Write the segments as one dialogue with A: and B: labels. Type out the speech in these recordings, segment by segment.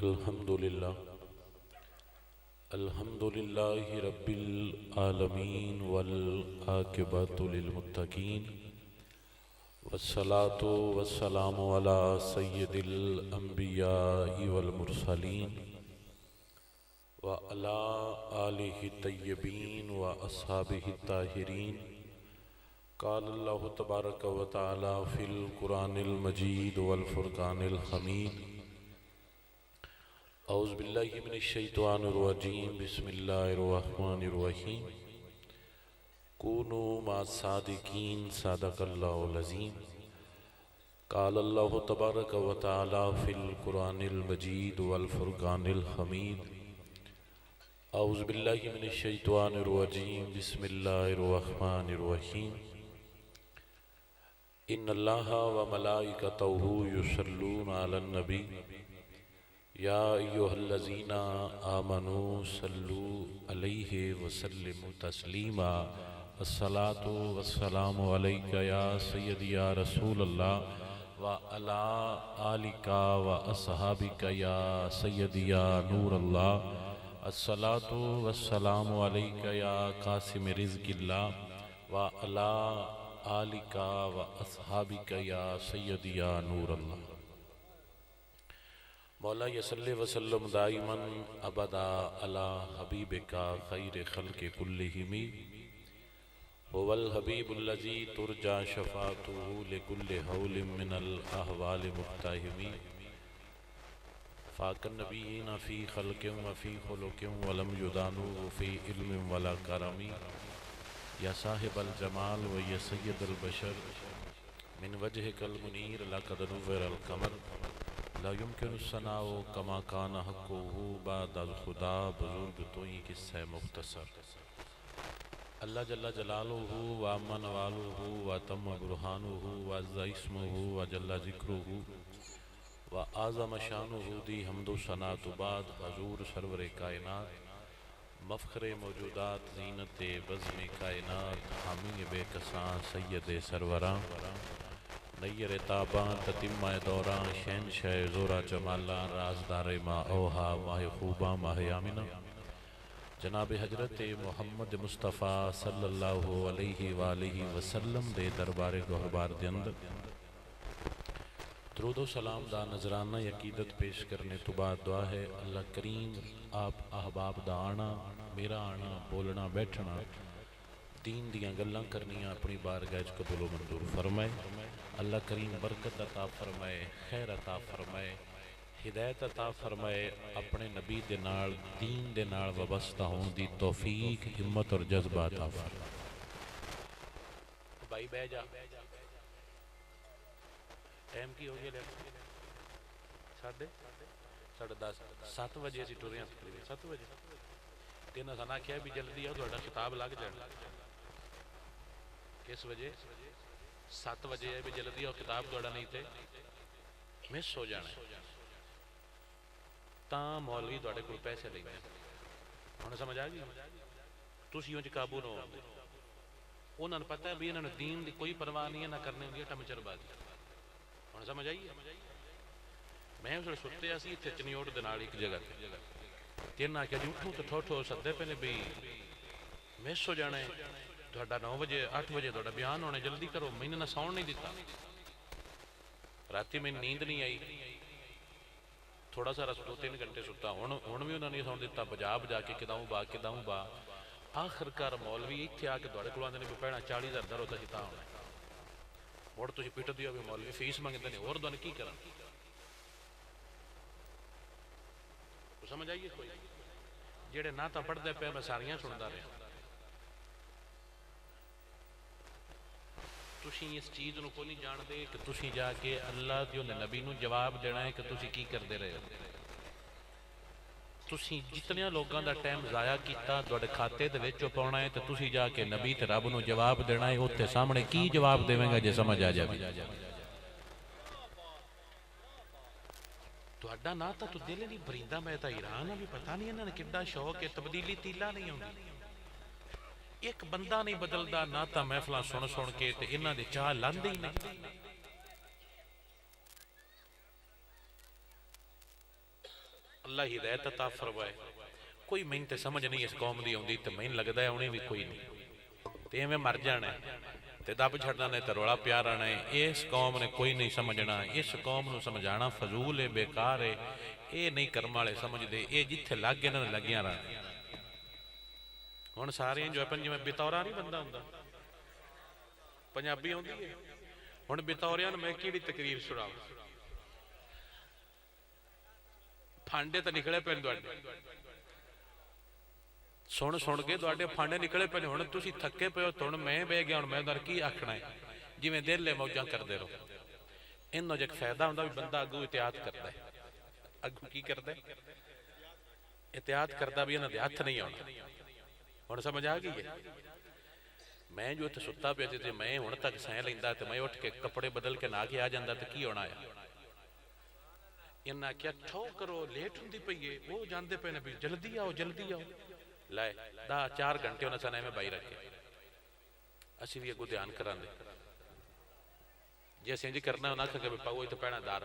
A: الحمد لله رب العالمين والعاقبة للمتقين والصلاة والسلام على سيد الأنبياء والمرسلين وعلى آله الطيبين وأصحابه الطاهرين. قال الله تبارك وتعالى في القرآن المجيد والفرقان الحميد: اعوذ باللہ من الشیطان الرجیم، بسم اللہ الرحمن الرحیم. کونوا مع الصادقین، صدق اللہ العظیم. قال اللہ تبارک وتعالی فی القرآن المجید والفرقان الحمید: اعوذ باللہ من الشیطان الرجیم، بسم اللہ الرحمن الرحیم. ان اللہ وملائکتہ یصلون علی النبی یا ایہا الذین آمنوا صلوا علیہ وسلموا تسلیما. الصلاۃ والسلام علیک یا سیدی یا رسول اللہ وعلی آلک واصحابک یا سیدی یا نور اللہ. الصلاۃ والسلام علیک یا قاسم رزق اللہ وعلی آلک واصحابک یا سیدی یا نور اللہ. مولا صلی وسلم دائما ابدا علی حبیبک خیر خلق کلہم. هو الحبیب الذی ترجى شفاعته لكل حول من الاحوال مقتحم. فاق النبیین فی خلق وفی خلق ولم یدانوا فی علم ولا کرم. یا صاحب الجمال و یا سید البشر من وجهک المنیر لقد نور القمر. لا يمكن الثناء كما كان حقه بعد الخدا. بزرگ تو ہی قصہ مختصر. اللہ جل جلالہ وعم نوالہ وتم برہانہ وعز اسمہ وجل ذکرہ وعظم شانہ دی حمد و ثنا تو بعد حضور سرور کائنات، مفخر موجودات، زینت بزم کائنات، حامی بے کساں، سید سروراں، نیر تاباں، تتمہ دوراں، شہنشاہ زورا جمالاں، رازدار ما اوہا، ماہ خوباں، ماہ آمنہ، جناب حضرت محمد مصطفیٰ صلی اللہ علیہ وآلہ وسلم دے دربار گہربار دے اندر درود و سلام دا نذرانہ عقیدت پیش کرنے تو بعد دعا ہے اللہ کریم آپ احباب دا آنا، میرا آنا، بولنا، بیٹھنا، دین دیاں گلاں کرنیاں اپنی بارگاہ قبول و منظور فرمائے. اللہ کریم برکت عطا فرمائے، خیر عطا فرمائے، ہدایت عطا فرمائے. اپنے نبی دے نال، دین دے نال وابستہ ہون دی توفیق، ہمت اور جذبہ عطا فرمائے. بھائی بہ جا، ٹائم کی ہو گیا لے ساڑھے 7 بجے اسی ٹوریاں تقریبا 7 بجے تین سنا کیا بھی جلدی ہے تھوڑا خطاب لگ جانا. کس بجے 7 بجے ہے بھی جلدی اور کتاب تھوڑا نہیں تھے مس ہو جانا ہے. تاں مولوی تھوڑے کو پیسے لے گئے انہیں سمجھ آ گئی. تسی انج قابو نہ ہو، انہوں نے پتہ ہے بھی انہوں نے دین دی کوئی پرواہ نہیں ہے نہ کرنے ہوں گی ٹمچر بازی. انہیں سمجھ آئی. میں اس نے ستے اسی اتنے چنیوٹ دنال ایک جگہ تین آکھیا جی اٹھوں تو ٹھوٹھو سدے پہنے بھی مس ہو جانا ہے. تھوڑا 9 بجے 8 بجے تھوڑا بیان ہونے، جلدی کرو. میں نے نہ ساؤنڈ نہیں دیتا، راتی میں نیند نہیں آئی، تھوڑا سا رس 2-3 گھنٹے ستا. ہن بھی انہوں نے ساؤنڈ دیتا، بجا کے کداؤں با. آخر کار مولوی اتھے آ کے تھوڑے کو آندے نے بھی پہنا 40,000 در ہوتا جتا ہونا مڑ تسی پیٹ دیا بھی مولوی فیس منگتے ہیں اور دن کی کرن. تو سمجھ آئیے کوئی جیڑے نہ تا پڑھ دے پہ میں ساریاں سندا رہا. تسی اس چیز نو کو نہیں جان دے کہ تسی جا کے اللہ دیو نے نبی نو جواب دینا ہے کہ تسی کی کر دے رہے ہو. تسی جتنے لوگاں دا ٹائم ضائع کیتا دوڑے کھاتے دے وچوں پاؤنا ہے تو تسی جا کے نبی تے رب نو جواب دینا ہے. اوتے سامنے کی جواب دیویں گا جے سمجھ آ جائے. تہاڈا نہ تا تو دل نہیں بھریندا. میں تا ایران بھی پتہ نہیں انہاں نے کڈا شوق ہے تبدیلی تیلا نہیں ہوندی. ایک بندہ نہیں بدلدا نہ تا محفلاں سن کے تے انہاں دے چاہ لاندے ہی نہیں. اللہ ہدایت عطا فرمائے. کوئی میں تے سمجھ نہیں اس قوم دی آتی تو میں لگتا ہے انہیں بھی کوئی نہیں تے میں مر جانا ہے تے دب چھڑنا نے تے رولا پیار آنا ہے. اس قوم نے کوئی نہیں سمجھنا. اس قوم نو سمجھانا فضول ہے بیکار ہے. یہ نہیں کرم والے سمجھ دے. یہ جتھے لگ گئے انہوں نے لگیاں رہنا. ہن سارے جو اپن جی بتورا نہیں بندہ ہوندا پنجابی آتی ہے. ہن بتوریاں میں کیڑی تقریر سناؤں. پھانڈے تو نکلے پے سن سن کے تواڈے پھانڈے نکلے پے. ہن تسی تھکے پے ہو ہن میں بہ گیا. ہن میں اندر کی آکھنا ہے جویں دل لے موجاں کردے رہو. انہوں جے فائدہ ہوندا بھی بندہ اگوں احتیاط کردا ہے. اگوں کی کردا ہے احتیاط کردا بھی انہاں دے ہتھ نہیں آنا. ہن سمجھ آ گئی ہے. میں جو اتنے ستا پیا جی میں ہن تک سہ لیندا تے میں اٹھ کے کپڑے بدل کے نہ کے آ جاندا تے کی ہونا ہے. انہاں کیا ٹھو کرو لیٹ ہوندی پئی ہے. وہ جاندے پے نے بھی جلدی آؤ جلدی آؤ. لائے 4 گھنٹے انہاں سنے میں بائی رکھے. اسی بھی اگوں دھیان کران دے جی اسی انج کرنا انہاں کہ پاؤ ایتھے پینا دار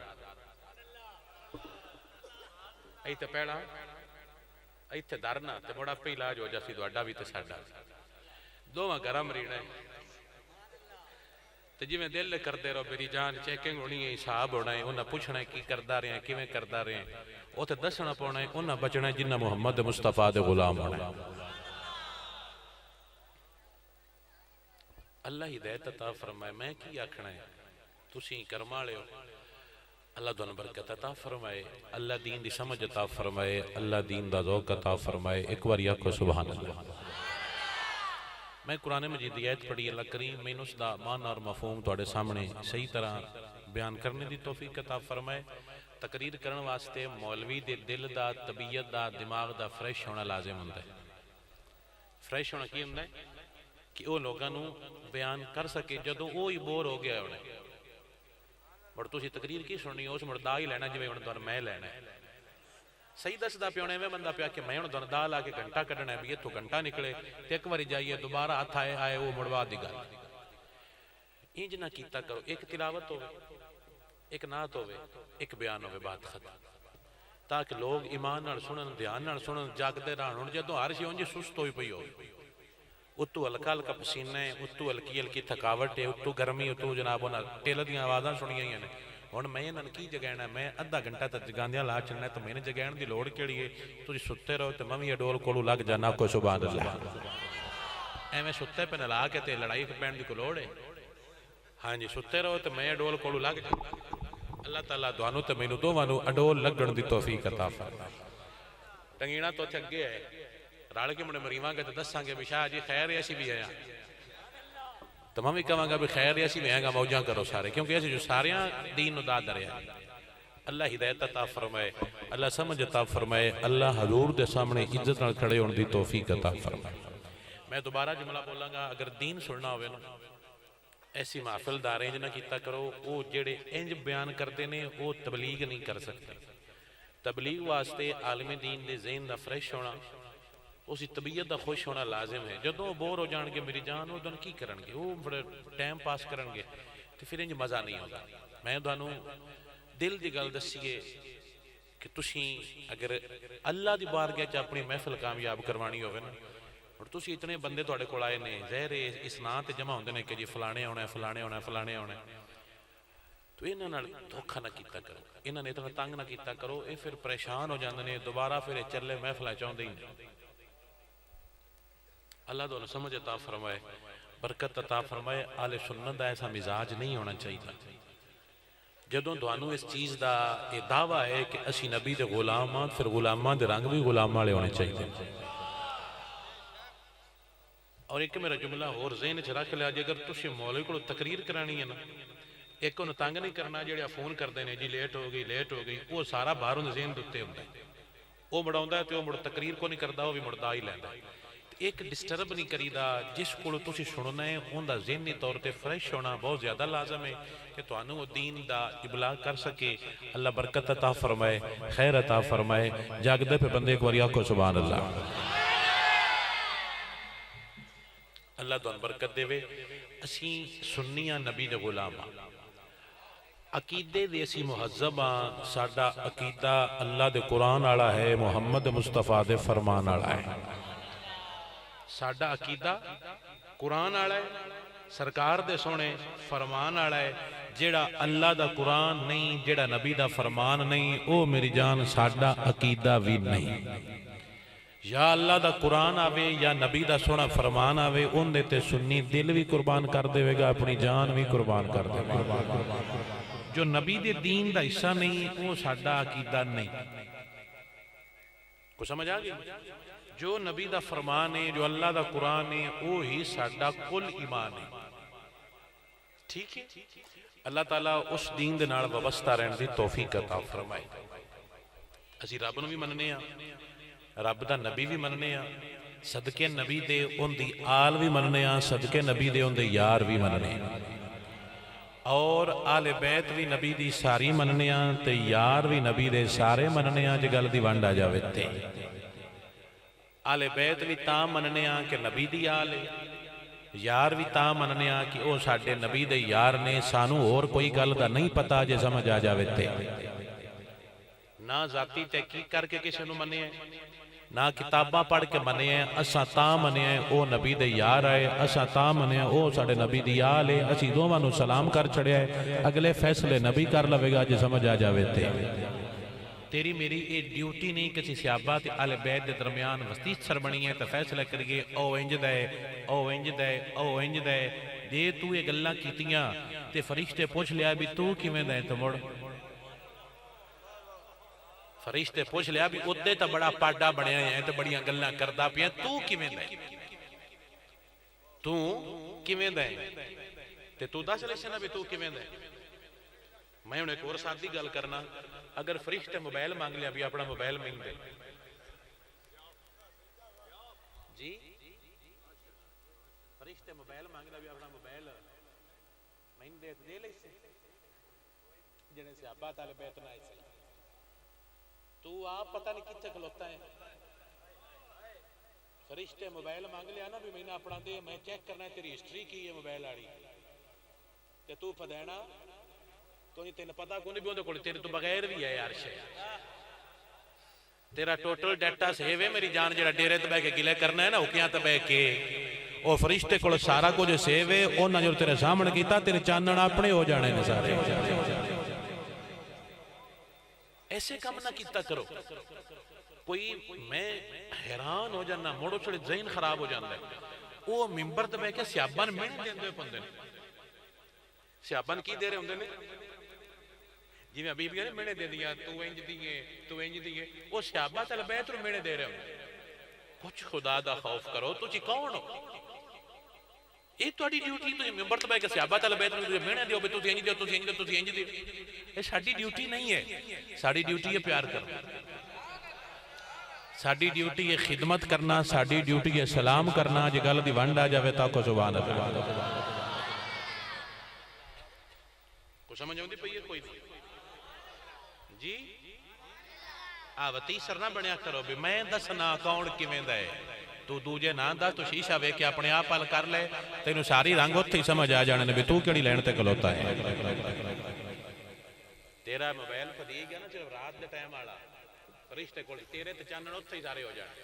A: ایتھے پینا ایتھے درنا تے مڑ اپے علاج ہو جاسی تہاڈا بھی تے ساڈا دوواں گھراں مرینا ہے. تے جویں دل کردے رہو میری جان چیکنگ ہونی ہے حساب ہونا ہے. انہاں پوچھنا ہے کی کردا رہے ہیں کیویں کردا رہے ہیں. اوتھے دسنا پاونا ہے. انہاں بچنا ہے جنہاں محمد مصطفیٰ دے غلام ہونا ہے. اللہ ہدایت عطا فرمائے. میں کی آکھنا ہے تسی کرم والے ہو. اللہ تانوں برکت عطا فرمائے. اللہ دین دی سمجھ عطا فرمائے. اللہ دین دا ذوق عطا فرمائے. ایک بار آکھو سبحان اللہ. میں قرآن مجید دی آیت پڑھی. اللہ کریم میں اس دا معنی اور مفہوم تواڈے سامنے صحیح طرح بیان کرنے دی توفیق عطا فرمائے. تقریر کرن واسطے مولوی دے دل دا طبیعت دا دماغ دا فریش ہونا لازم ہوندا ہے. فریش ہونا کی ہوندا ہے کہ وہ لوگاں نو بیان کر سکے جدوں وہ ہی بور ہو گیا ہونا. اور تسی تقریر کی سننی اس مردہ ہی لینا جویں ہن تانوں میں لینا ہے. صحیح دسدا پیا ہونا. میں بندہ پیا کہ میں ہن تانوں دا لا کے گھنٹہ کڈنا ہے بھی اتھوں گھنٹہ نکلے تے ایک واری جائیے دوبارہ ہاتھ آئے وہ مڑوا دی گل. انج نہ کیتا کرو. ایک تلاوت ہوے ایک نعت ہوے ایک بیان ہوے بات ختم تاکہ لوگ ایمان نال سنن دھیان نال سنن جاگدے رہن. ہن جدوں ہر شے اونج سست ہوئی پئی ہو اتو ہلکا ہلکا پسینہ ہے اتو ہلکی ہلکی تھکاوٹ ہے اتو گرمی اتو جناب انہاں ٹیل دیاں آوازاں سنیاں ہی نے. ہن میں انہاں کی جگانا میں ادھا گھنٹہ تک جگاندیاں لا چلنا ہے تو میں نے جگان دی لوڑ کیڑی ہے. تسی ستے رہو تے میں ڈول کولو لگ جانا. کو سبحان اللہ. ایویں ستے پہ نلا کے تے لڑائی پین دی کو لوڑ ہے. ہاں جی ستے رہو تے میں ڈول کولو لگ جانا. اللہ تعالیٰ دوانو تے مینوں دوواں نو اڈول لگن دی توفیق عطا فرمائے. ٹنگینا تو اگے ہے رل کے مڑے مریواں گے تو دساں گے بھی شاہ جی خیر ایسی بھی ہے تو میں بھی کہاں گا بھی خیر ایسی بھی ہے گا موجاں کرو سارے کیونکہ ایسی جو ساریاں دین نو دا دریا. اللہ ہدایت عطا فرمائے. اللہ سمجھ عطا فرمائے. اللہ حضور دے سامنے عزت نال کھڑے ہون دی توفیق عطا فرمائے. میں دوبارہ جملہ بولاں گا. اگر دین سننا ہوئے نا ایسی محفل دار انج نہ کیتا کرو. وہ جڑے انج بیان کرتے نے وہ تبلیغ نہیں کر سکتے. تبلیغ واسطے عالم دین دے ذہن دا فریش ہونا اسی طبیعت دا خوش ہونا لازم ہے. جدوں بور ہو جان گے میری جان وہ کی کرن گے وہ بڑے ٹائم پاس کرن گے تو پھر انج مزہ نہیں ہوگا. میں تانوں دل دی گل دسیے کہ تسی اگر اللہ دی بارگاہ چ اپنی محفل کامیاب کروانی ہوئے نا اور تسی اتنے بندے تواڈے کول آئے نے ظاہر اس نا تے جمع ہوندے نے کہ جی فلانے آنا ہے فلانے آنا ہے فلانے آنا ہے تو انہاں نال دھوکھا نہ کیتا کرو. انہاں نے اتنا تنگ نہ کیتا کرو. اے پھر پریشان ہو جاندے نے دوبارہ پھر چلے محفل چاہندے ہی نہیں. اللہ تعالیٰ سمجھ عطا فرمائے برکت عطا فرمائے. آل سنت دا ایسا مزاج نہیں ہونا چاہیے. جدوں دوانوں اس چیز دا یہ دعویٰ ہے کہ اسی نبی دے غلام ہاں پھر غلامان دے رنگ بھی غلام والے ہونے چاہیے. اور ایک میرا جملہ اور ذہن چ رکھ لیا جی اگر تسی مولوی کو تقریر کرانی ہے نا ایک انہوں تنگ نہیں کرنا جڑے فون کرتے ہیں جی لیٹ ہو گئی وہ سارا باہروں دے ذہن دے ہوندا ہے. وہ مڑاوندا ہے تے وہ مڑ تقریر کو نہیں کردا وہ بھی مڑدا ہی لیندا ہے. ایک ڈسٹرب نہیں کریدا. جس کو تسی سننا ہے اوندا ذہنی طور تے فریش ہونا بہت زیادہ لازم ہے کہ تانوں دین دا ابلاغ کر سکے. اللہ برکت عطا فرمائے خیر عطا فرمائے. جاگدے پہ بندے ایک بار آکھو سبحان اللہ. اللہ تانوں برکت دے. اسی سنیاں نبی دے غلام ہاں عقیدے دے اسی مہذب ہاں، ساڈا عقیدہ اللہ دے قرآن والا ہے، محمد مصطفیٰ دے فرمان والا ہے۔ ساڈا عقیدہ قرآن والا ہے، سرکار دے سونے فرمان والا ہے۔ جیڑا اللہ دا قرآن نہیں، جیڑا نبی دا فرمان نہیں، او میری جان ساڈا عقیدہ بھی نہیں۔ یا اللہ دا قرآن آوے یا نبی دا سونا فرمان آوے، ان دیتے سنی دل بھی قربان کر دے گا، اپنی جان بھی قربان کر دے گا۔ جو نبی دے دین دا حصہ نہیں، وہ ساڈا عقیدہ نہیں۔ کو سمجھ آگئی؟ جو نبی دا فرمان ہے، جو اللہ دا قرآن ہے، وہ ہی ساڈا کل ایمان ہے۔ ٹھیک ہے؟ اللہ تعالیٰ اس دین دے نال وابستہ رہن دی توفیق عطا فرمائے۔ اسی رب نو بھی مننے ہاں، رب دا نبی بھی مننے ہاں، صدقے نبی دے ان دی آل بھی مننے ہاں، صدقے نبی دے ان دے یار بھی مننے ہاں، اور آل بیت بھی نبی دی ساری مننے ہاں تے یار بھی نبی دے سارے مننے ہاں۔ جے گل دی ونڈ آ جاوے تے آل بیت بھی تاں مننے ہاں کہ نبی دی آل ہے، یار بھی تاں مننے ہاں کہ او ساڈے نبی دے یار نے، سانو اور کوئی گل دا نہیں پتا جے سمجھ آ جاوے تے۔ نہ ذاتی تحقیق کر کے کسی نو منے ہیں، نہ کتاباں پڑھ کے منے ہیں، اساں تاں منے ہیں او نبی دے یار آئے، اساں تاں منے ہیں او ساڑے نبی دی آل ہے، اسی دوواں نو سلام کر چھڑے ہیں، اگلے فیصلے نبی کر لوے گا جے سمجھ آ جاوے تے۔ تیری میری اے ڈیوٹی نہیں کسی صحابہ تے آل بیت دے درمیان وسطیچ سر بنی ہے تو فیصلہ کریے او انج دے، او انج دے، او انج دے۔ جے تو یہ گلاں کیتیاں تے فرشتے پوچھ لیا بھی تو کیویں دے تو مڑ فرشتے پوچھ لیا بھی ادھے تا بڑا پاڑا بڑھیا ہیں تو بڑیاں گلاں کردہ پیا، تو کیویں دے، تو کیویں دے تے تو دس لیسے نا بھی تو کیویں دے۔ میں انہیں ایک اور ساتھی گل کرنا، اگر فرشتے موبائل مانگ لیا بھی اپنا موبائل مانگ دے جی، فرشتے موبائل مانگ لیا بھی اپنا موبائل مانگ دے لے سے جنہیں سے ابا تعالی بیت نہ ایسے تو آپ پتہ نہیں کتنے کھلوتا ہے۔ فرشتے موبائل مانگ لیا نا بھی میں نے اپنا دے، میں چیک کرنا ہے تیری ہسٹری کی ہے موبائل آڑی کہ تو پدینا تو نہیں تین پتا کو نہیں بھی ہوندے کوئی تیرے تو بغیر بھی ہے یار شے، تیرا ٹوٹل ڈیٹا سیو ہے میری جان، جڑا ڈیرے تے بہ کے گلے کرنا ہے نا اوکیاں تے بہ کے او فرشتے کول سارا کچھ سیو ہے، انہاں جو تیرے سامنے کیتا تیرے چانن اپنے ہو جانے نے سارے۔ ایسے کام نہ کیتا کرو، کوئی میں حیران ہو جانا موڑو چھڑے ذہن خراب ہو جاندہ ہے۔ وہ ممبر تے بہ کے سیابان میں دین دے پندے سیابان کی دے رہے ہوندے نے جی میں ابھی بھی کہنے میں دے دیا تو انج دیئے تو انج دیئے، وہ سیابہ تل بیت رو میں دے رہے ہوندے۔ کچھ خدا دا خوف کرو، تو چی کون ہو؟ یہ تو اڈی ڈیوٹی تو ممبر تے بہ کے سیابہ تل بیت رو میں دیو بے تو انج دیو تو انج دیو تو انج دیو، یہ ساڑی ڈیوٹی نہیں ہے۔ ساڑی ڈیوٹی ہے پیار کرنا، ساڑی ڈیوٹی ہے خدمت کرنا، ساڑی ڈیوٹی ہے سلام کرنا، جے گل دی ونڈ آ جاوے تاکو سبحان اللہ۔ کو سمجھ ہوندی پئی ہے کوئی جی؟ آواتی سر نہ بنیا کرو بھی میں دسنا کون کیویں دے، تو دوجے نہ دس تو شیشہ وے کے اپنے آپ حل کر لے، تینوں ساری رنگ ہوتے ہی سمجھ آ جانے بھی تو کیڑی لین تے کلوتا ہے۔ تیرا موبائل پدی گیا نا صرف رات دے ٹائم آڑا فرشتے کو تیرے تے چانن ہوتے ہی سارے ہو جانے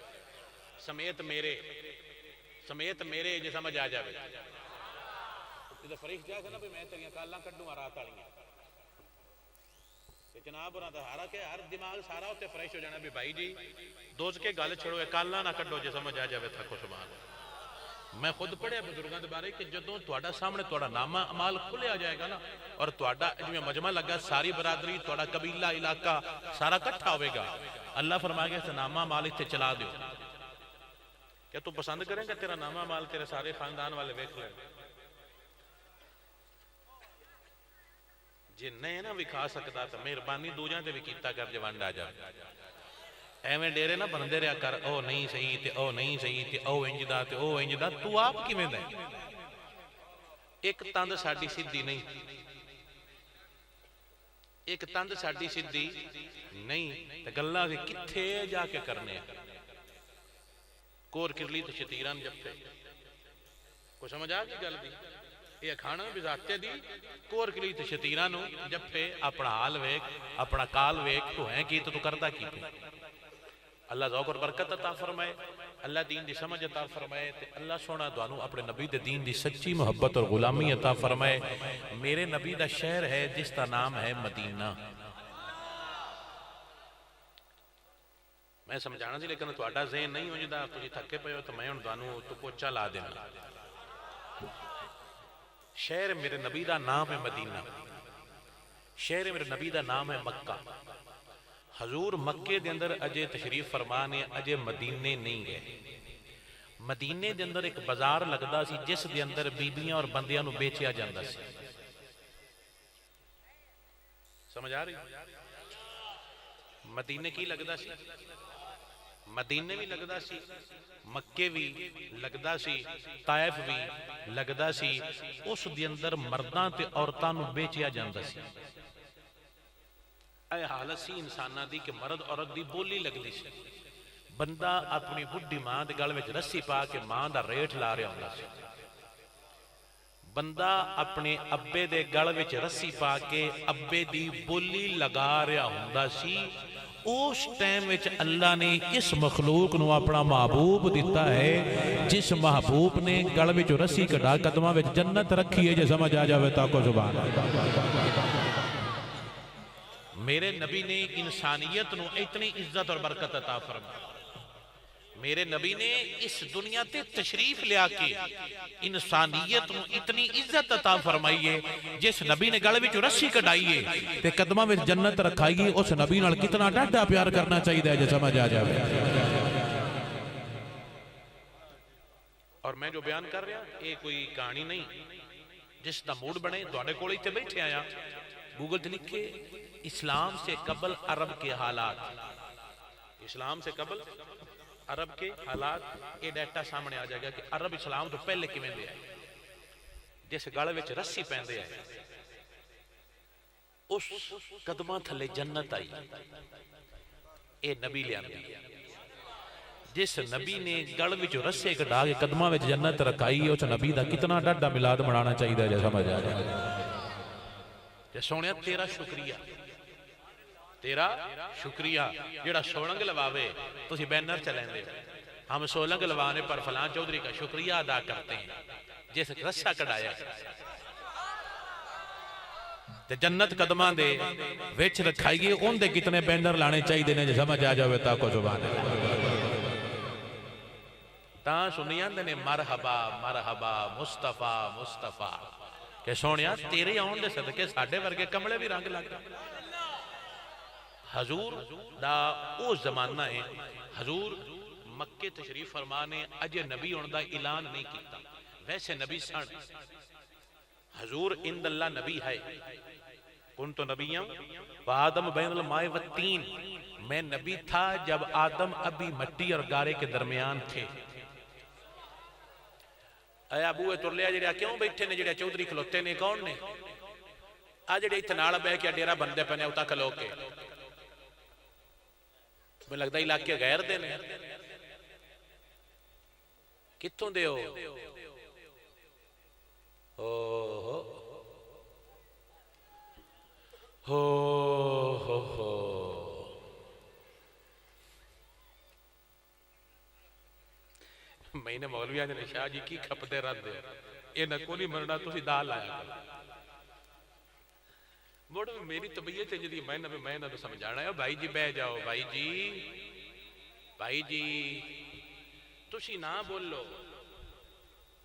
A: سمیت میرے جو سمجھ آ جاوے تو فرشت جائے نا بھی میں تیریاں کالاں کڈوں رات آڑیاں جناب ہونا ہارا کہ ہر دماغ سارا ہوتے فریش ہو جانا بھی بھائی جی دوز کے گل چھڑو کالاں نہ کڈو جو سمجھ آ جاوے تھکو سبحان اللہ۔ میں خود پڑھے بزرگاں دے بارے کہ جدوں تہاڈا سامنے تہاڈا نامہ اعمال کھلے آ جائے گا نا اور تہاڈا جویں مجمع لگا ساری برادری تہاڈا قبیلہ علاقہ سارا اکٹھا ہوے گا، اللہ فرمائے گا اس نامہ اعمال تے چلا دیو، کیا تو پسند کریں گا تیرا نامہ اعمال تیرے سارے خاندان والے دیکھ لیں؟ جی نہیں نا وکھا سکتا تو مہربانی دوجاں تے بھی کیتا کر جوان ڈا جا ایویں ڈیرے نہ بندے رہا کر او نہیں صحیح تے او نہیں صحیح تے او انجدہ تے او انجدہ تو آپ کی میں دیں ایک تند ساڑی سدھی نہیں، ایک تند ساڑی سدھی نہیں تے گلہ سے کتھے جا کے کرنے ہیں کور کرلی تو شتیران جب تھے کو سمجھ آگی گل دی یہ کھانا بھی ذاتے دی کور کلی تے شتیرہ نو جپے اپنا حال ویک اپنا کال ویک تو ہیں کی تو کردہ کی پہ اللہ ذوق اور برکت عطا فرمائے اللہ دین دی سمجھ عطا فرمائے تے اللہ سونا دوانو اپنے نبی دے دین دی سچی محبت اور غلامی عطا فرمائے میرے نبی دا شہر ہے جس کا نام ہے مدینہ میں سمجھانا سی لیکن تو ذہن نہیں ہو جدا تجھے تھکے پہ ہو تو میں ان دوانو تو پوچھا لا دینا شہر میرے نبی دا نام ہے مدینہ شہر میرے نبی دا نام ہے مکہ حضور مکے دے اندر اجے تشریف فرمانے اجے مدینے نہیں گئے مدینے دے اندر ایک بازار لگدا سی جس دے اندر بیبیاں اور بندیاں نو بیچیا جاندا سی سمجھ آ رہی مدینے کی لگدا سی مدینے بھی لگدا سی مکے بھی لگدا سی طائف بھی لگدا سی اس دے اندر مرداں تے عورتاں نو بیچیا جاندا سی اے حالت سی انسانہ دی کہ مرد عورت دی بولی لگ دی سی بندہ اپنی بڑھی ماں دے گل وچ رسی پا کے ماں دا ریٹ لا رہا ہوندا سی بندہ اپنے ابے دے گل وچ رسی پا کے ابے دی بولی لگا رہا ہوندا سی اس ٹائم وچ اللہ نے اس مخلوق نو اپنا محبوب دیتا ہے جس محبوب نے گل وچ رسی کٹا قدماں وچ جنت رکھی ہے جے سمجھ آ جاوے تا کو سبحان اللہ میرے نبی نے انسانیت نو اتنی عزت اور برکت عطا فرمائی میرے نبی نے اس دنیا تے تشریف لیا کے انسانیت نو اتنی عزت عطا فرمائیے جس نبی نے گل وچ رسی کڈائیے تے قدماں وچ جنت رکھائیے اس نبی نال کتنا ڈاڈا پیار کرنا چاہیے جے سمجھ آ جاوے اور میں جو بیان کر رہا یہ کوئی کہانی نہیں جس دا موڈ بنے تواڈے کول ایتھے بیٹھے آیا گوگل تے لکھے اسلام سے قبل عرب کے حالات اسلام سے قبل عرب کے حالات یہ ڈیٹا سامنے آ جائے گا کہ عرب اسلام تو پہلے کیویں دے آئے جس گل وچ رسی پیندے آئے اس قدماں تھلے جنت آئی اے نبی لے آندی جس نبی نے گل وچ رسے کڈا کے قدماں وچ جنت رکھائی اس نبی دا کتنا ڈاڈا میلاد منانا چاہیے جے سمجھ آ جائے تے سونیا تیرا شکریہ تیرا شکریہ جڑا سولنگ لواوے تو اسی بینر چلیں دے ہم سولنگ لوانے پر فلان چودھری کا شکریہ ادا کرتے ہیں جیسے رسہ کڑایا تے جنت قدمان دے ویچ رکھائیے ان دے کتنے بینر لانے چاہیے دینے جیسے سمجھ آ جاوے تا کو زبان تاں سنیاں دینے مرحبا مرحبا مصطفیٰ مصطفیٰ کہ سونیا تیرے آن دے صدقے ساڑھے ورگے کمڑے بھی رنگ لگ رہا حضور دا او زمانہ ہے حضور مکہ تشریف فرمانے اجے نبی ان دا اعلان نہیں کیتا ویسے نبی سن حضور اند اللہ نبی ہے کنتو نبیم و آدم بین الماء والتین میں نبی تھا جب آدم ابھی مٹی اور گارے کے درمیان تھے اے ابوے ترلیا جڑیا کیوں بیٹھے نے جڑیا چودھری کھلوتے نے کون نے آ جڑے اتناڑ بے کیا ڈیرہ بندے پہنے اتا کھلو کے میں لگتا علاقے غیر دینے کتوں دے ہو میں نے مولوی آنے شاہ جی کی کھپتے رد دے یہ نہ کو نہیں مرنا تو سی دال آیا موڑ میری طبیعت ہے جدی میں نہ تو سمجھانا ہے بھائی جی بہ جاؤ بھائی جی تسی نہ بول لو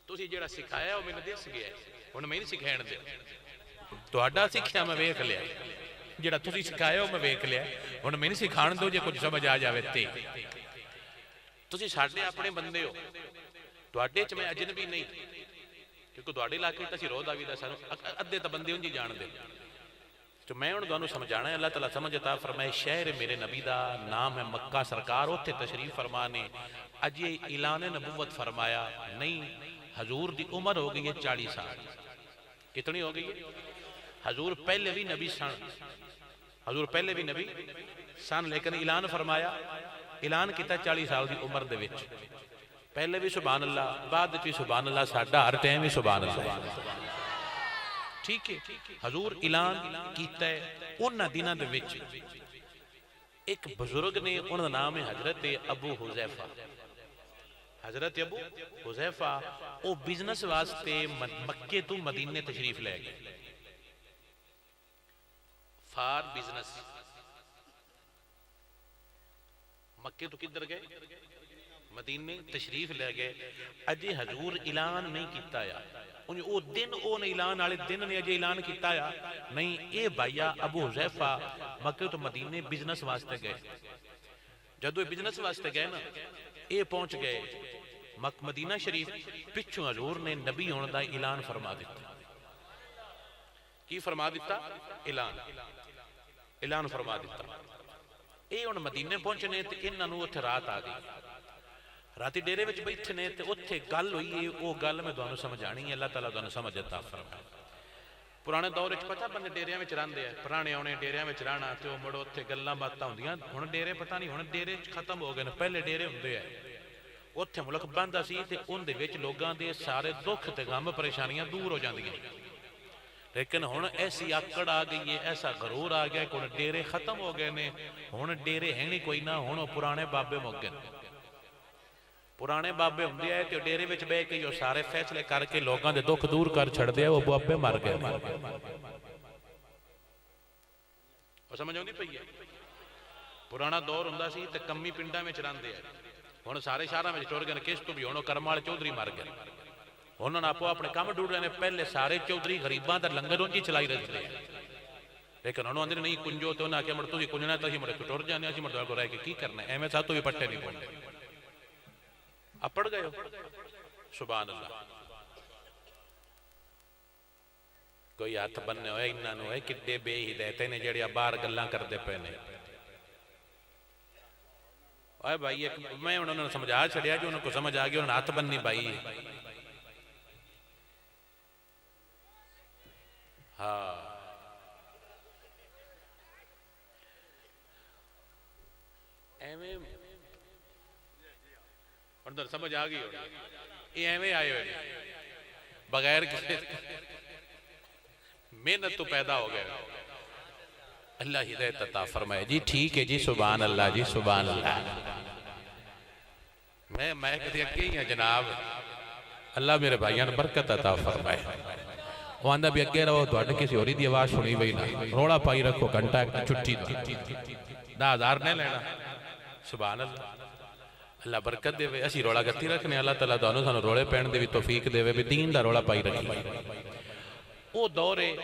A: تسی جڑا سکھایا وہ میں نے دیس گیا ہے انہوں میں نہیں سکھائن دے تو آڈا سکھیا میں ویک لیا جڑا تسی سکھایا میں ویک لیا انہوں میں نہیں سکھان دو جے کچھ سمجھ آ جاوے تے تسی ساڑھے اپنے بندے ہو تو آڈے چ میں اجنبی نہیں کیونکہ تو آڈے علاقے تسی رو دا بھی دا سانو ادھے تا بندے ہوں جی جان دے تو میں ان دونوں سمجھانا ہے اللہ تعالیٰ سمجھتا فرمائے شہر میرے نبی دا نام ہے مکہ سرکار ہوتے تشریف فرمانے اج یہ اعلان نبوت فرمایا نہیں حضور دی عمر ہو گئی ہے 40 سال کتنی ہو گئی ہے حضور پہلے بھی نبی سن لیکن اعلان فرمایا اعلان کیتا 40 سال دی عمر دے وچ پہلے بھی سبحان اللہ بعد بھی سبحان اللہ ساڈا ہر ٹائم بھی سبحان اللہ ٹھیک ہے حضور اعلان کیتا ہے انہاں دنوں دے وچ ایک بزرگ نے انہاں دا نام ہے حضرت ابو حذیفہ حضرت ابو حذیفہ او بزنس واسطے مکے تو مدینے تشریف لے گئے فار بزنس مکے تو کدھر گئے مدینے تشریف لے گئے اجے حضور اعلان نہیں کیتا یا او دن او نے اعلان والے دن نے اجے اعلان کیتا یا نہیں اے بھائیا ابو حذیفہ مکے تو مدینے بزنس واسطے گئے جدو بزنس واسطے گئے نا اے پہنچ گئے مدینہ شریف پچھوں حضور نے نبی ہونے دا اعلان فرما دیتا کی فرما دیتا اعلان فرما دیتا اے ان مدینے پہنچنے تے انہاں نوں اوتھے رات آ گئی راتی ڈیرے وچ بیٹھنے تے اوتھے گل ہوئی ہے او گل میں تانوں سمجھانی ہے اللہ تعالیٰ تانوں سمجھ عطا فرمائے پرانے دور وچ پتہ بندے ڈیریاں وچ رہندے ہیں پرانے اونے ڈیریاں وچ رہنا تے او مڑ اوتھے گلاں باتاں ہوندیاں ہن ڈیرے پتہ نہیں ہن ڈیرے ختم ہو گئے نے پہلے ڈیرے ہوندے ہیں اوتھے ملک بندا سی تے اون دے وچ لوگاں دے سارے دکھ تے غم پریشانیاں دور ہو جاندیاں لیکن ہن ایسی آکڑ آ گئی ہے ایسا غرور آ گیا کہ ہن ڈیرے ختم ہو گئے نے ہن ڈیرے ہے نہیں کوئی نہ ہن پرانے بابے مک گئے پرانے بابے ہوندے آئے تے ڈیرے وچ بیٹھ کے جو سارے فیصلے کر کے لوگاں دے دکھ دور کر چھڑ دے وہ بابے مر گئے اور سمجھ نہیں پئی ہے پرانا دور ہوندا سی تے کمی پنڈاں وچ رہندے آئے ہن سارے شہراں وچ ٹر گئے کس تو بھی ہن کرم والے چودھری مر گئے انہوں نے آپ اپنے کام ڈھونڈ رہے ہیں پہلے سارے چودھری غریباں دا لنگر ان کی چلائی رہتے ہیں لیکن انہوں نے نہیں کنجو تو انہوں نے مڑ تو ہی کنجنا تو ہی مڑے تو ٹر جانے اسی مڑ کو رہ کے کی کرنا ہے اے میں ساتھ تو بھی پٹے نہیں پڑھنے اب پڑھ گئے ہو سبحان اللہ کوئی ہاتھ بننے ہوئے انہاں نو ہے کڈے بے ہدایت نے جڑے باہر گلاں کردے پے نے اوے بھائی میں انہوں نے سمجھا چھڑیا جو انہوں کو سمجھ آ گیا انہوں نے ہاتھ بننی بھائی ہاں ایویں اندر سمجھ آ گئی یہ ایویں آئے ہوئے بغیر کسی محنت تو پیدا ہو گئے اللہ ہدایت عطا فرمائے جی ٹھیک ہے جی سبحان اللہ جی سبحان اللہ میں کہتے ہیں کہ جناب اللہ میرے بھائیاں نے برکت عطا فرمائے وہ آندہ بھی اگے رہو تو اٹھ کسی ہوری دی آواز سنی وئی نہ روڑا پائی رکھو گھنٹہ ایک چھٹی دا ہزار نہیں لینا سبحان اللہ اللہ برکت دے وے اسی روڑا گتی رکھنے اللہ تعالیٰ دانوں سانو روڑے پہن دے بھی توفیق دے وے بھی دین دا روڑا پائی رکھی او دورے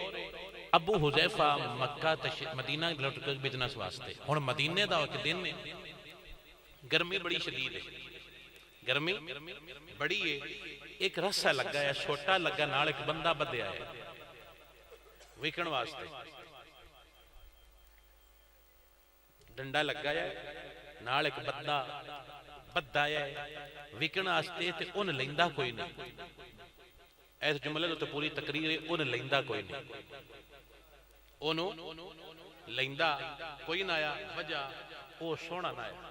A: ابو حذیفہ مکہ مدینہ لوٹ کے بزنس واسطے ہن مدینے دا ایک دن گرمی بڑی شدید ہے گرمی بڑی ہے ایک رسہ لگا ہے چھوٹا لگا نال ایک بندہ بدیا ہے وکن واسطے ڈنڈا لگا ہے نال ایک بندہ بدہ ہے وکن واسطے تے ان لیندہ کوئی نہیں ایس جملے تو پوری تقریر ہے ان لیندہ کوئی نہیں انہوں لیندہ کوئی نہ آیا وجہ او سونا نہ آیا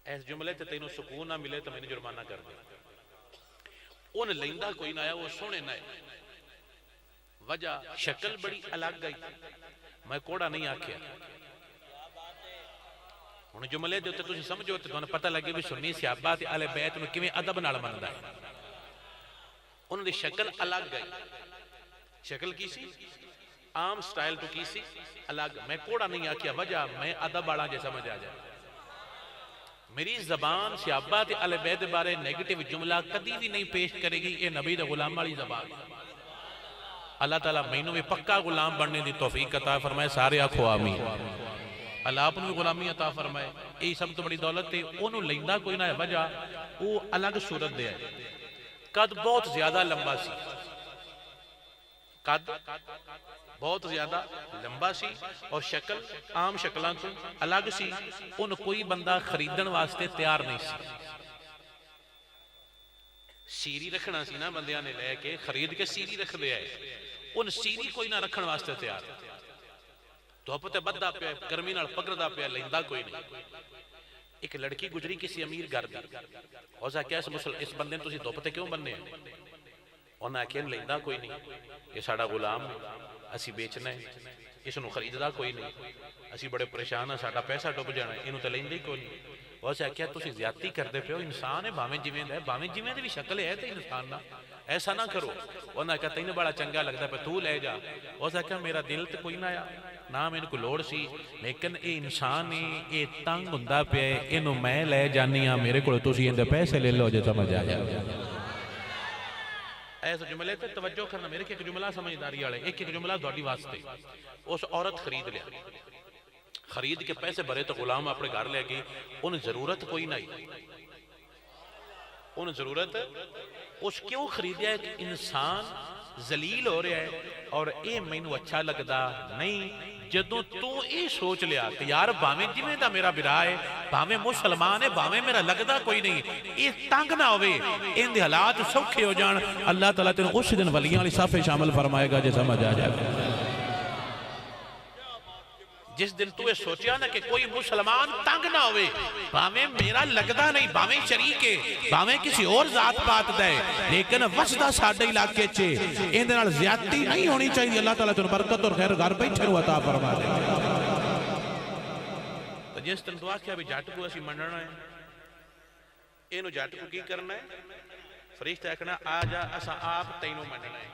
A: ایس جملے تے تینوں سکون نہ ملے تو میں نے جرمانہ کر دیا ان لیندہ کوئی نہ آیا وہ سونے نہ آیا وجہ شکل بڑی الگ گئی میں کوڑا نہیں آکھیا انہوں جملے دے ہوتے تجھے سمجھو تو انہیں پتہ لگے بھی سنی صحابہ تے اہل بیت انہوں کیویں ادب نال مندا ہے انہوں نے شکل الگ گئی شکل کی سی عام سٹائل تو کی سی الگ میں کوڑا نہیں آکھیا وجہ میں ادب والا جے سمجھ آ جائے میری زبان صحابہ تے اہل بیت بارے نیگیٹیو جملہ کدی بھی نہیں پیش کرے گی یہ نبی دے غلام والی زبان اللہ تعالیٰ مینوں میں پکا غلام بننے دی توفیق عطا فرمائے سارے آکھو آمین اللہ آپ نے غلامی عطا فرمائے یہ سب تو بڑی دولت ہے انہوں لیندہ کوئی نہ ہے وجہ وہ الگ صورت دے ہے قد بہت زیادہ لمبا سی قد بہت زیادہ لمبا سی اور شکل عام شکلان تو الگ سی ان کوئی بندہ خریدن واسطے تیار نہیں سی سیری رکھنا سی نا بندیاں نے لے کے خرید کے سیری رکھ دے آئے ان سیری کوئی نہ رکھن واسطے تیار تو پتے بدہ پہ گرمی نال پگردہ پہ لیندہ کوئی نہیں ایک لڑکی گجری کسی امیر گھر دی اوزا کیا اس بندے تو سی دو پتے کیوں بننے ہیں انہیں آخیا لیندہ کوئی نہیں، یہ ساڑا غلام ہے، اسی بیچنا ہے، اس نو خریددا کوئی نہیں، اسی بڑے پریشان ہیں، ساڑا پیسہ ڈب جانا ہے، انہوں تے لیندے ہی کوئی نہیں۔ وہ سے آخیا تسی زیادتی کردے پہ ہو، انسان ہے باویں جویں دا ہے، باویں جویں دی بھی شکل ہے تے انسان نہ، ایسا نہ کرو۔ انہوں نے کہا تینوں بڑا چنگا لگتا پہ تو لے جا۔ وہ سے کہا میرا دل تے کوئی نہ آیا، نہ میں کو لوڑ سی، لیکن اے انسان ہے، اے تنگ ہوندا پیا ہے، اینو میں لے جانی ہاں، میرے کو تسی اندے پیسے لے لو جے سمجھ آ جائے۔ ایسا جملے تے توجہ کرنا، میرے کہ ایک جملہ سمجھداری والے، ایک جملہ دوڑی واسطے۔ اس عورت خرید لیا، خرید کے پیسے بھرے تو غلام اپنے گھر لے گئی، انہیں ضرورت کوئی نہیں، انہیں ضرورت اس کیوں خریدیا ہے کہ انسان ذلیل ہو رہا ہے اور اے مینوں اچھا لگدا نہیں۔ جدوں تو اے سوچ لیا کہ یار باویں جویں دا میرا برا ہے، باویں مسلمان ہے، باویں میرا لگدا کوئی نہیں، اے تنگ نہ ہوئے، ان دے حالات سوکھے ہو جان، اللہ تعالیٰ تینوں اس دن ولیاں والی صفحے شامل فرمائے گا جے سمجھ آ جائے۔ جس دن تو یہ سوچیا نا کہ کوئی مسلمان تنگ نہ ہوئے، باویں میرا لگدا نہیں، باویں شریک ہے، باویں کسی اور ذات پات دے، لیکن وسدہ ساڑھے علاقے چھے، ان دنال زیادتی نہیں ہونی چاہیے، اللہ تعالیٰ تن برکت اور خیر گھر بیٹھے رو عطا فرما دے۔ تو جس دن دعا کیا بھی جاٹ کو اسی منڈنا ہے، اینو جاٹ کو کی کرنا ہے، فرشتہ اکھنا آجا اسا آپ تینوں منڈنا ہے۔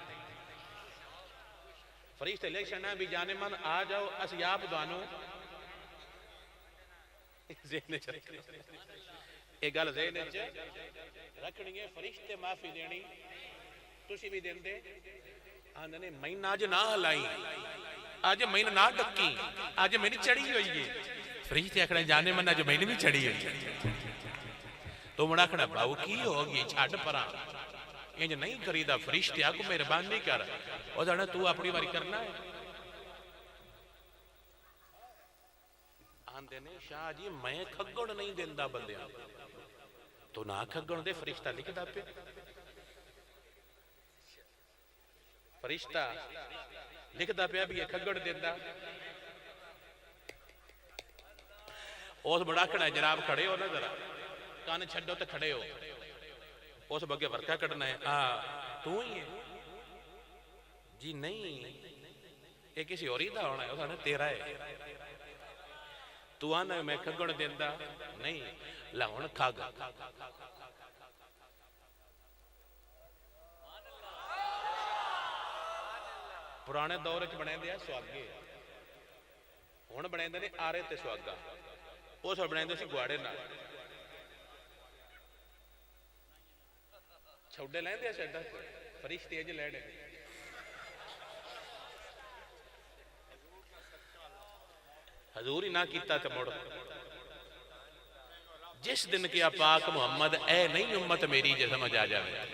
A: فرشتہ الیکشن ہے بھی جانے من آ جاؤ اسی آپ دوانو ذہن چلتے ایک گل ذہن رکھنی ہے، فرشتے معافی دینی تسی بھی دین دے آنے مہین آج نہ ہلائی، آج مہین نہ ڈکی، آج مہین چڑھی ہوئی ہے، فرشتے اکھنا جانے من آج مہین بھی چڑھی ہوئی ہے۔ تو منا کھنا باؤ کی ہوگی چھاڑ پران یہ نہیں کریدہ، فرشتے آکو مہربان نہیں کر اور جانا تو اپنی باری کرنا ہے۔ آن دینے شاہ جی میں کھگڑ نہیں دیندہ بندیاں، تو نہ کھگڑ دے، فرشتہ لکھ دا پہ، فرشتہ لکھ دا پہ اب یہ کھگڑ دیندہ۔ اس بڑا کھڑا ہے جناب، کھڑے ہو نا ذرا، کانے چھڑو تو کھڑے ہو، اس بگے ورکہ کڑنا ہے، تو ہی ہے جی نہیں، یہ کسی اور ہی دا ہونا ہے، اس نے تیرا ہے، تو آنا ہے میں کھگڑ دیندہ نہیں، لہون کھاگ پرانے دور اچھ بنے دیا سواگے، ہون بنے دیا نہیں آرے تے سواگا، اس اور بنے دیا سی گواڑے نہ چھوڑے لائن دیا شہدہ فرشتے اجھ لینے حضور ہی نہ کیتا تھا موڑ۔ جس دن کیا پاک محمد اے نہیں امت میری جے سمجھ آ جائے،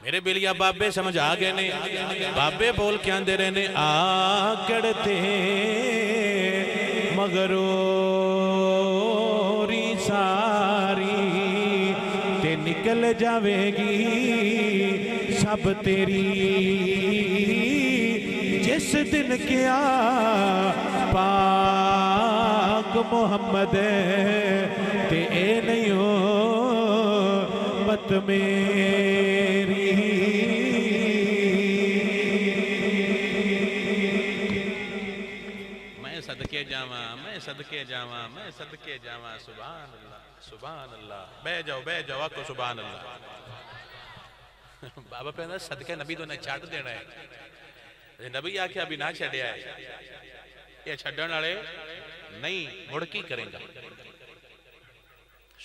A: میرے بلیا بابے سمجھ آگے نے، بابے بول کیا دے رہنے آگڑتے مغروری ساری تے نکل جاوے گی سب تیری، جس دن کیا پاک محمد تے اے نہیں ہو مت میری۔ میں صدقے جاواں، میں صدقے جاواں، میں صدقے جاواں، سبحان اللہ سبحان اللہ، بے جاؤ آکو سبحان اللہ۔ بابا پہنا صدقے نبی تو نہ چھاٹ دینا ہے، نبی آکھے ابھی نہ چھڑیا ہے، یہ چھڑن آڑے نہیں مڑکی کریں گا،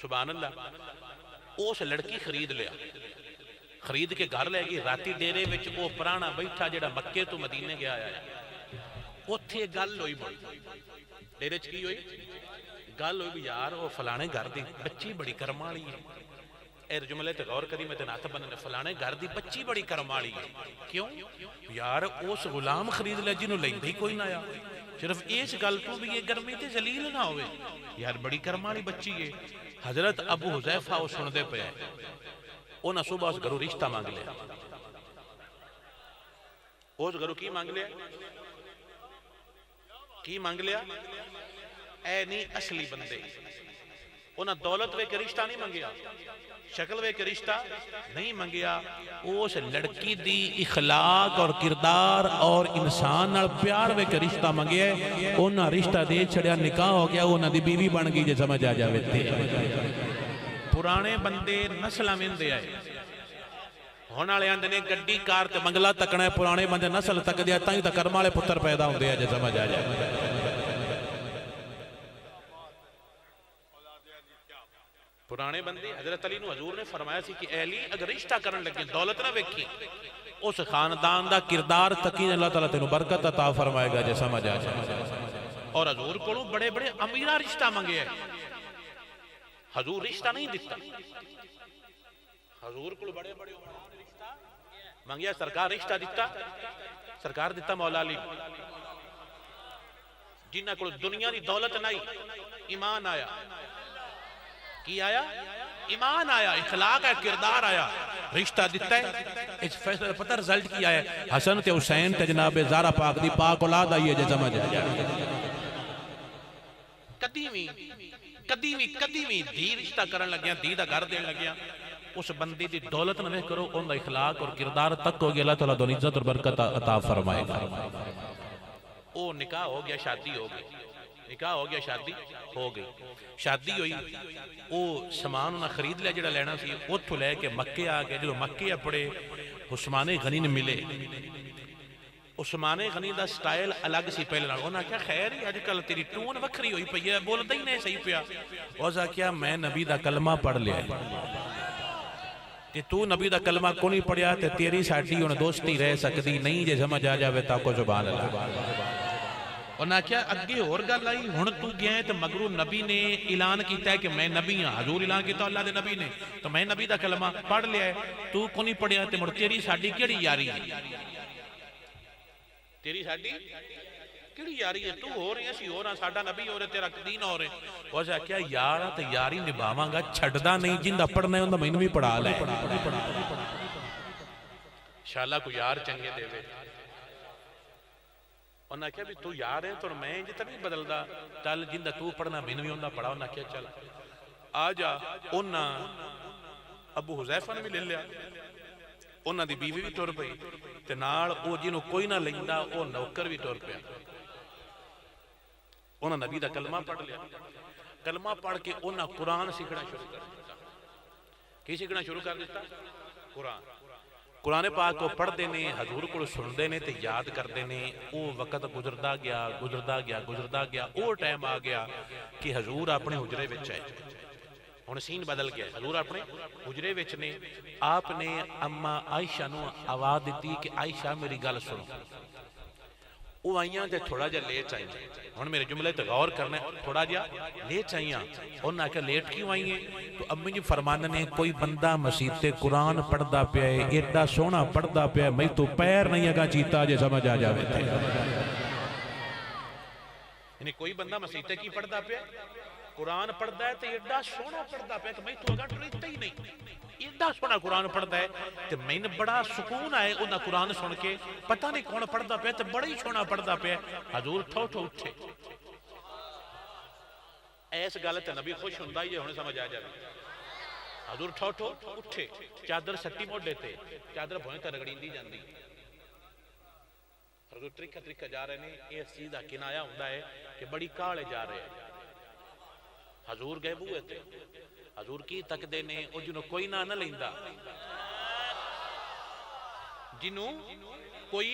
A: سبحان اللہ۔ اس لڑکی خرید لیا، خرید کے گھر لے گی، راتی ڈیرے وچ او پرانا بیٹھا جڑا مکے تو مدینے گیا آیا ہے، اتھے گل ہوئی بڑی، ڈیرے چکی ہوئی گل ہوئی بھی یار وہ فلانے گھر دی بچی بڑی کرمالی ہے، اے جملے تے غور کری میں تے ناتھ بننے، فلانے گھر دی بچی بڑی کرمالی ہے، کیوں؟ یار اس غلام خرید لیا جنہوں لیں ہی کوئی نہ آیا، صرف اس گل تو بھی یہ گرمی تے ذلیل نہ ہوئے، یار بڑی کرمالی بچی ہے۔ حضرت ابو حذیفہ وہ سن دے پہ ہے، انہاں صبح اس گھرو رشتہ مانگ لیا، اس گھرو کی مانگ لیا؟ کی مانگ لیا؟ اے نہیں اصلی بندے، انہاں دولت وے کے رشتہ نہیں منگیا، شکل وے کے رشتہ نہیں منگیا، اس لڑکی دی اخلاق اور کردار اور انسان نال پیار وے کے رشتہ منگیا ہے، انہاں رشتہ دے چھڑیا نکاح ہو گیا، انہاں دی بیوی بن گئی، جے سمجھ آ جاوے تے پرانے بندے نسل میں دے آئے ہونے والے آندے نے گڈی کار تے منگلا تکنا ہے، پرانے بندے نسل تک دیا تائیں تا کرم والے پتر پیدا ہوندے ہیں، جے سمجھ آ جائے۔ پرانے بندے حضرت علی نو حضور نے فرمایا سی کہ اے علی اگر رشتہ کرن لگے دولت نہ ویکھی، اس خاندان دا کردار تقین اللہ تعالیٰ تینوں برکت عطا فرمائے گا، جے سمجھ آ جائے۔ اور حضور کو بڑے بڑے امیرہ رشتہ منگے ہیں، حضور رشتہ نہیں دیتا، حضور کو بڑے بڑے رشتہ منگیا، سرکار رشتہ دیتا، سرکار دیتا مولا علی، جنہ کو دنیا دی دولت نہیں، ایمان آیا، کی آیا؟ ایمان آیا، اخلاق ہے، کردار آیا، رشتہ دیتا ہے۔ اس فیصلہ پتہ رزلٹ کیا ہے، حسن تے حسین تے جناب زہرا پاک دی پاک اولاد آئیے، جے سمجھ آ جائے۔ قدیمی دی رشتہ کرن لگیا، دی دا گھر دین لگیا، اس بندی دی دولت نہ کرو، ان دا اخلاق اور کردار تک ہو گیا، اللہ تعالیٰ دون عزت اور برکت عطا فرمائے گا۔ او نکاح ہو گیا، شادی ہو گئی، نکاح ہو گیا، شادی ہو گئی، شادی ہوئی، او سامان انہاں خرید لیا جڑا لینا سی، اتھو لے کے مکے آ گئے، جو مکے اپڑے عثمان غنی نے ملے، عثمان غنی دا سٹائل الگ سی پہلے نال، انہاں کیا خیر ہی آج کل تیری ٹون وکھری ہوئی پئی ہے، بولدا ہی نہیں صحیح پیا، اوزا کیا میں نبی دا کلمہ پڑھ لیا ہے، کہ تو نبی دا کلمہ کو نہیں پڑھیا تے تیری ساڈی ہن دوستی رہ سکدی نہیں، جے سمجھ آ جاوے تا کو سبحان اللہ۔ انہاں کیا اگے اور گل آئی، ہن تو گیا ہے تو مگرو نبی نے اعلان کیتا ہے کہ میں نبی ہاں، حضور اعلان کیتا اللہ دے نبی نے، تو میں نبی دا کلمہ پڑھ لیا ہے، تو کو نہیں پڑھیا تے مڑ تیری ساڈی کیڑی یاری ہے، تیری ساڈی کیڑی یاری ہے، تو ہو رہی ہے سی ہو رہا، ساڈا نبی ہو رہے، تیرا دین ہو رہے، وجہ کیا یارا تے یاری نبھاواں گا، چھڑدا نہیں، جن دا پڑھنا ہے ان دا مینوں بھی پڑھا لے، انشاءاللہ کو یار چنگے دے وے۔ انہاں کیا بھی تو یار ہے تو میں جتا نہیں بدلدا، چل جندہ تو پڑھنا مینوں بھی انہاں پڑھا، انہاں کیا چل آجا، انہاں ابو حذیفہ نے بھی لے لیا، انہاں دی بیوی بھی ٹر پئی تے نال او جنوں کوئی نہ لیندا او نوکر بھی ٹر پیا، انہاں نبی دا کلمہ پڑھ لیا، کلمہ پڑھ کے انہاں قرآن سیکھنا شروع کر دیتا، کی سیکھنا شروع کر دیتا؟ قرآن پاک کو پڑھ دینے، حضور کو سن دینے تے یاد کر دینے، او وقت گزردا گیا، او ٹائم آ گیا کہ حضور اپنے حجرے وچ آئے، ہن سین بدل گیا، حضور اپنے حجرے وچ نے، آپ نے اما عائشہ نو آواز دیتی کہ عائشہ میری گل سنو، وہ آئیاں تے تھوڑا جا لیٹ آئیں، ہن میرے جملے تے غور کرنا ہے، تھوڑا جا لیٹ آئیاں، انہاں کہ لیٹ کیوں آئیں، تو امی جی فرمانے نے کوئی بندہ مسجد تے قرآن پڑھدا پیا ہے، ایڈا سونا پڑھدا پیا ہے، میں تو پیر نہیں اگا چیتا جے سمجھ آ جاوے تھے، یعنی کوئی بندہ مسجد تے کی پڑھدا پیا قرآن پڑھدا ہے تے ایڈا سونا پڑھدا پیا کہ میں تو اگا ٹریتا ہی نہیں، ایڈا سونا قرآن پڑھدا ہے تے میں نے بڑا سکون آئے انہاں قرآن سن کے، پتہ نہیں کون پڑھدا پیا تے بڑا ہی سونا پڑھدا پیا، حضور ٹھو ٹھو اٹھے، ایس گل تے نبی خوش ہوندا ہی ہن سمجھ آ جائے، حضور ٹھو ٹھو اٹھے، چادر سٹی موڈے تے، چادر بھوئیں تے رگڑیندی جاندی، حضور طریقہ جا رہے ہیں، اس چیز دا کنایا ہوندا ہے کہ بڑی کاڑے جا رہے ہیں، حضور گئے بوئے تے، حضور کی تک دینے، او جنہوں کوئی نہ لیندا، جنہوں کوئی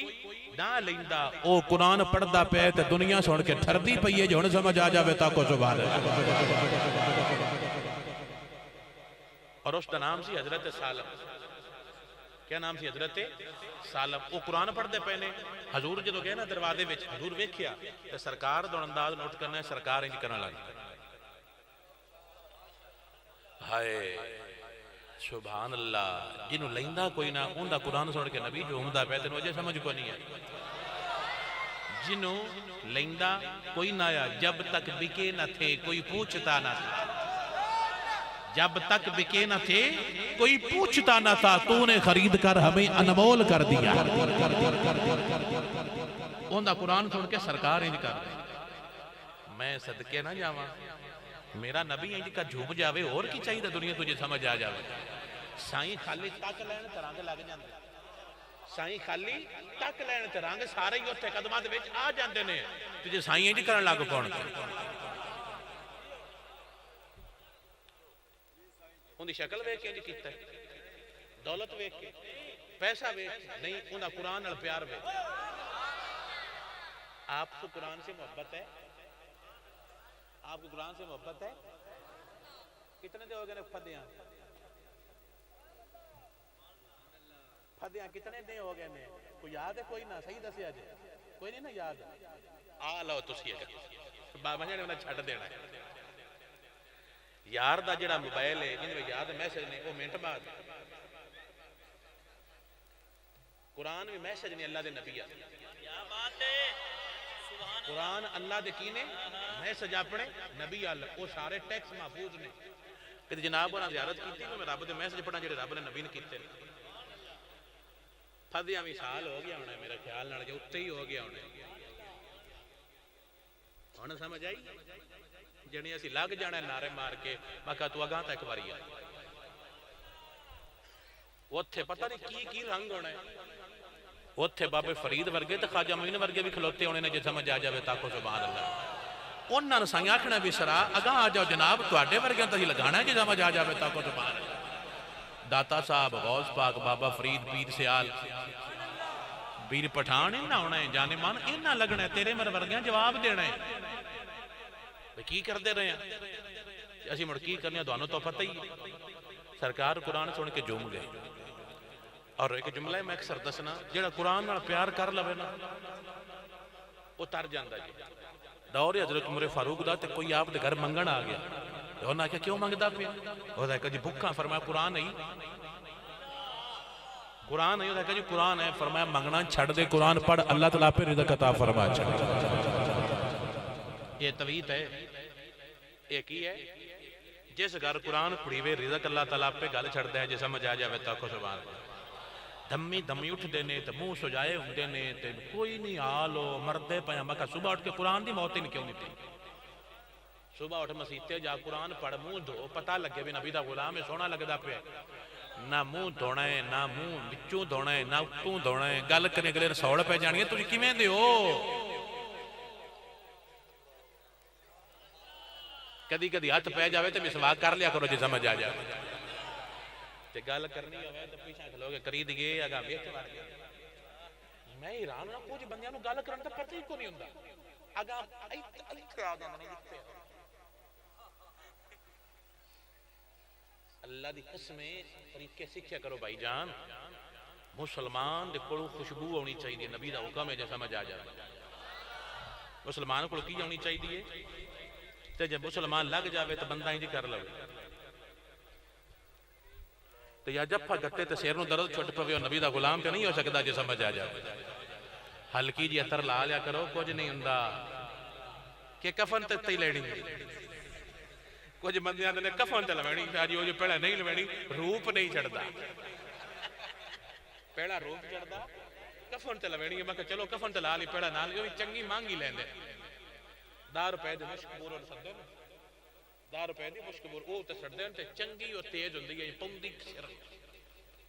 A: نہ لیندا، او قرآن پڑھدا پہ تے دنیا سن کے ٹھردی پئیے جو ہن سمجھ آ جاوے تا کو سبحان اللہ۔ اور اس دا نام سی حضرت سالم، کیا نام سی؟ حضرت سالم، وہ قرآن پڑھ دے پہنے، حضور جدو گئے نا دروازے وچ، حضور ویکھیا تے سرکار دا انداز نوٹ کرنا ہے، سرکار انج کرنا لگ ہائے سبحان اللہ، جنہوں لیندا کوئی نہ، ان دا قرآن سن کے نبی جو ہمدہ پہ تینوں وجہ سمجھ کو نہیں ہے، جنہوں لیندا کوئی نہ آیا، جب تک بکے نہ تھے کوئی پوچھتا نہ تھا، جب تک بکے نہ تھے کوئی پوچھتا نہ تھا، تو نے خرید کر ہمیں انمول کر دیا، ان دا قرآن سن کے سرکار انج کر دیا، میں صدقے نہ جاواں، میرا نبی انج کا جھوم جاوے اور کی چاہیے دنیا تجھے سمجھ آ جاوے سائیں خالی تک لین تے رنگ لگ جاندے سائیں خالی تک لین تے رنگ سارے ہی اوتھے قدماں دے وچ آ جاندے نے تے جے سائیں انج کرن لگ کون ان دی شکل ویکھ کے انج کیتا ہے دولت ویکھ کے پیسہ ویکھ کے نہیں انہاں قرآن نال پیار ویکھ آپ کو قرآن سے محبت ہے آپ کو قرآن سے محبت ہے کتنے دے ہو گئے پھدیاں پھدیاں کتنے دے ہو گئے نے کوئی یاد ہے کوئی نہ صحیح دسیا جے کوئی نہیں نا یاد آ لو تسی اگر بابا جانے انہیں چھٹ دینا ہے یار دا جڑا موبائل ہے جن میں یاد میسج نے وہ منٹ بعد قرآن میں میسج نہیں اللہ دے نبی کیا بات ہے قرآن اللہ دے کینے میسج اپنے نبی اللہ وہ سارے ٹیکس محفوظ نے کہ جناب انہاں زیارت کیتی میں رب دے میسج پڑھا جڑے رب نے نبی نے کیتے پھدیاں بھی سال ہو گیا ہونا ہے میرا خیال نہ جو اتے ہی ہو گیا ہونا ہے ہونا سمجھ آئی جنہیں اسی لگ جانا ہے نعرے مار کے مکہ تو اگاں تک واری آئی اوتھے پتہ نہیں کی رنگ ہونا ہے اوتھے بابے فرید ورگے تے خواجہ معین ورگے بھی کھلوتے ہونے نے جے سمجھ آ جاوے تاکو سبحان اللہ انہاں نے سائیں آکھنا بھی سرا اگاں آ جاؤ جناب تواڈے ورگے تے لگانا ہے جے سمجھ آ جاوے تاکو سبحان اللہ داتا صاحب غوث پاک بابا فرید پیر سیال بیر پٹھان انہاں ہونا ہے جانے مان انہاں لگنا ہے تیرے مر ورگیاں جواب دینا ہے کی کر دے رہے ہیں اسی مڑ کی کرنے دوانوں تو پتہ ہی سرکار قرآن سن کے جوم گئے اور ایک جملہ میں اکثر دسنا جڑا قرآن نال پیار کر لوے نا وہ تر جاندا جی دور حضرت عمر فاروق دا تے کوئی آپ دے گھر منگن آ گیا تے انہاں کہ کیوں منگدا پیا او کہ جی بھکھا فرمایا قرآن نہیں قرآن نہیں کہ جی قرآن ہے فرمایا منگنا چھڑ دے قرآن پڑھ اللہ تعالیٰ پہ رزق عطا فرما چھڑ یہ تویت ہے ایک ہی ہے جس گھر قرآن پڑھی وے رزق اللہ تعالیٰ پہ گل چھڑ دے جے سمجھ آ جاوے تاکو سبحان اللہ دمی دمی اٹھ دینے تے منہ سجائے ہوں دینے تے کوئی نہیں آلو مردے پہ مکہ صبح اٹھ کے قرآن دی موت ہی کیوں نہیں تھی صبح اٹھ مسیتے جا قرآن پڑھ منہ دھو پتہ لگے بھی نبی دا غلام ہے سونا لگدا پہ نہ منہ دھونا ہے نہ منہ بچوں دھونا ہے نہ اتوں دھونا ہے گل کرنے گلے رسوڑ پہ جانی ہے تجھے کیویں دے ہو کدی کدی ہاتھ پہ جاوے تے مسواک کر لیا کرو جے سمجھ آ جاوے تے گل کرنی ہوئے تے پیچھے کھلوگے کری دیئے اگا ویکھ وار گیا میں ایران نہ کچھ بندیاں نو گل کرن تے پتہ ہی کو نہیں ہوندا اگا ایتھے آ جاندے نے جتھے اللہ دی قسم طریقے سیکھیا کرو بھائی جان مسلمان دے کولوں خوشبو ہونی چاہیے نبی دا حکم ہے جے سمجھ آ جائے مسلمان کول کی ہونی چاہیے تے جب مسلمان لگ جاوے تو بندہ انج کر لوے تو یا جفا گٹے تے سیر نو درد چھٹ پوے اور نبی دا غلام تے نہیں ہو سکدا جے سمجھ آ جائے ہلکی جی عطر لا لیا کرو کچھ نہیں ہوندا کہ کفن تے تے لینی کچھ بندیاں نے کفن تے لوینی جو جو پہلا نہیں لوینی روپ نہیں چڑھدا پہلا روپ چڑھدا کفن تے لوینی میں کہ چلو کفن تے لا لی پہلا نال جو چنگی مانگی لیندے 10 روپے دے مشک بور سدے 10 روپے دی مشک بور او تے سدے تے چنگی او تیز ہوندی ہے پوندی سر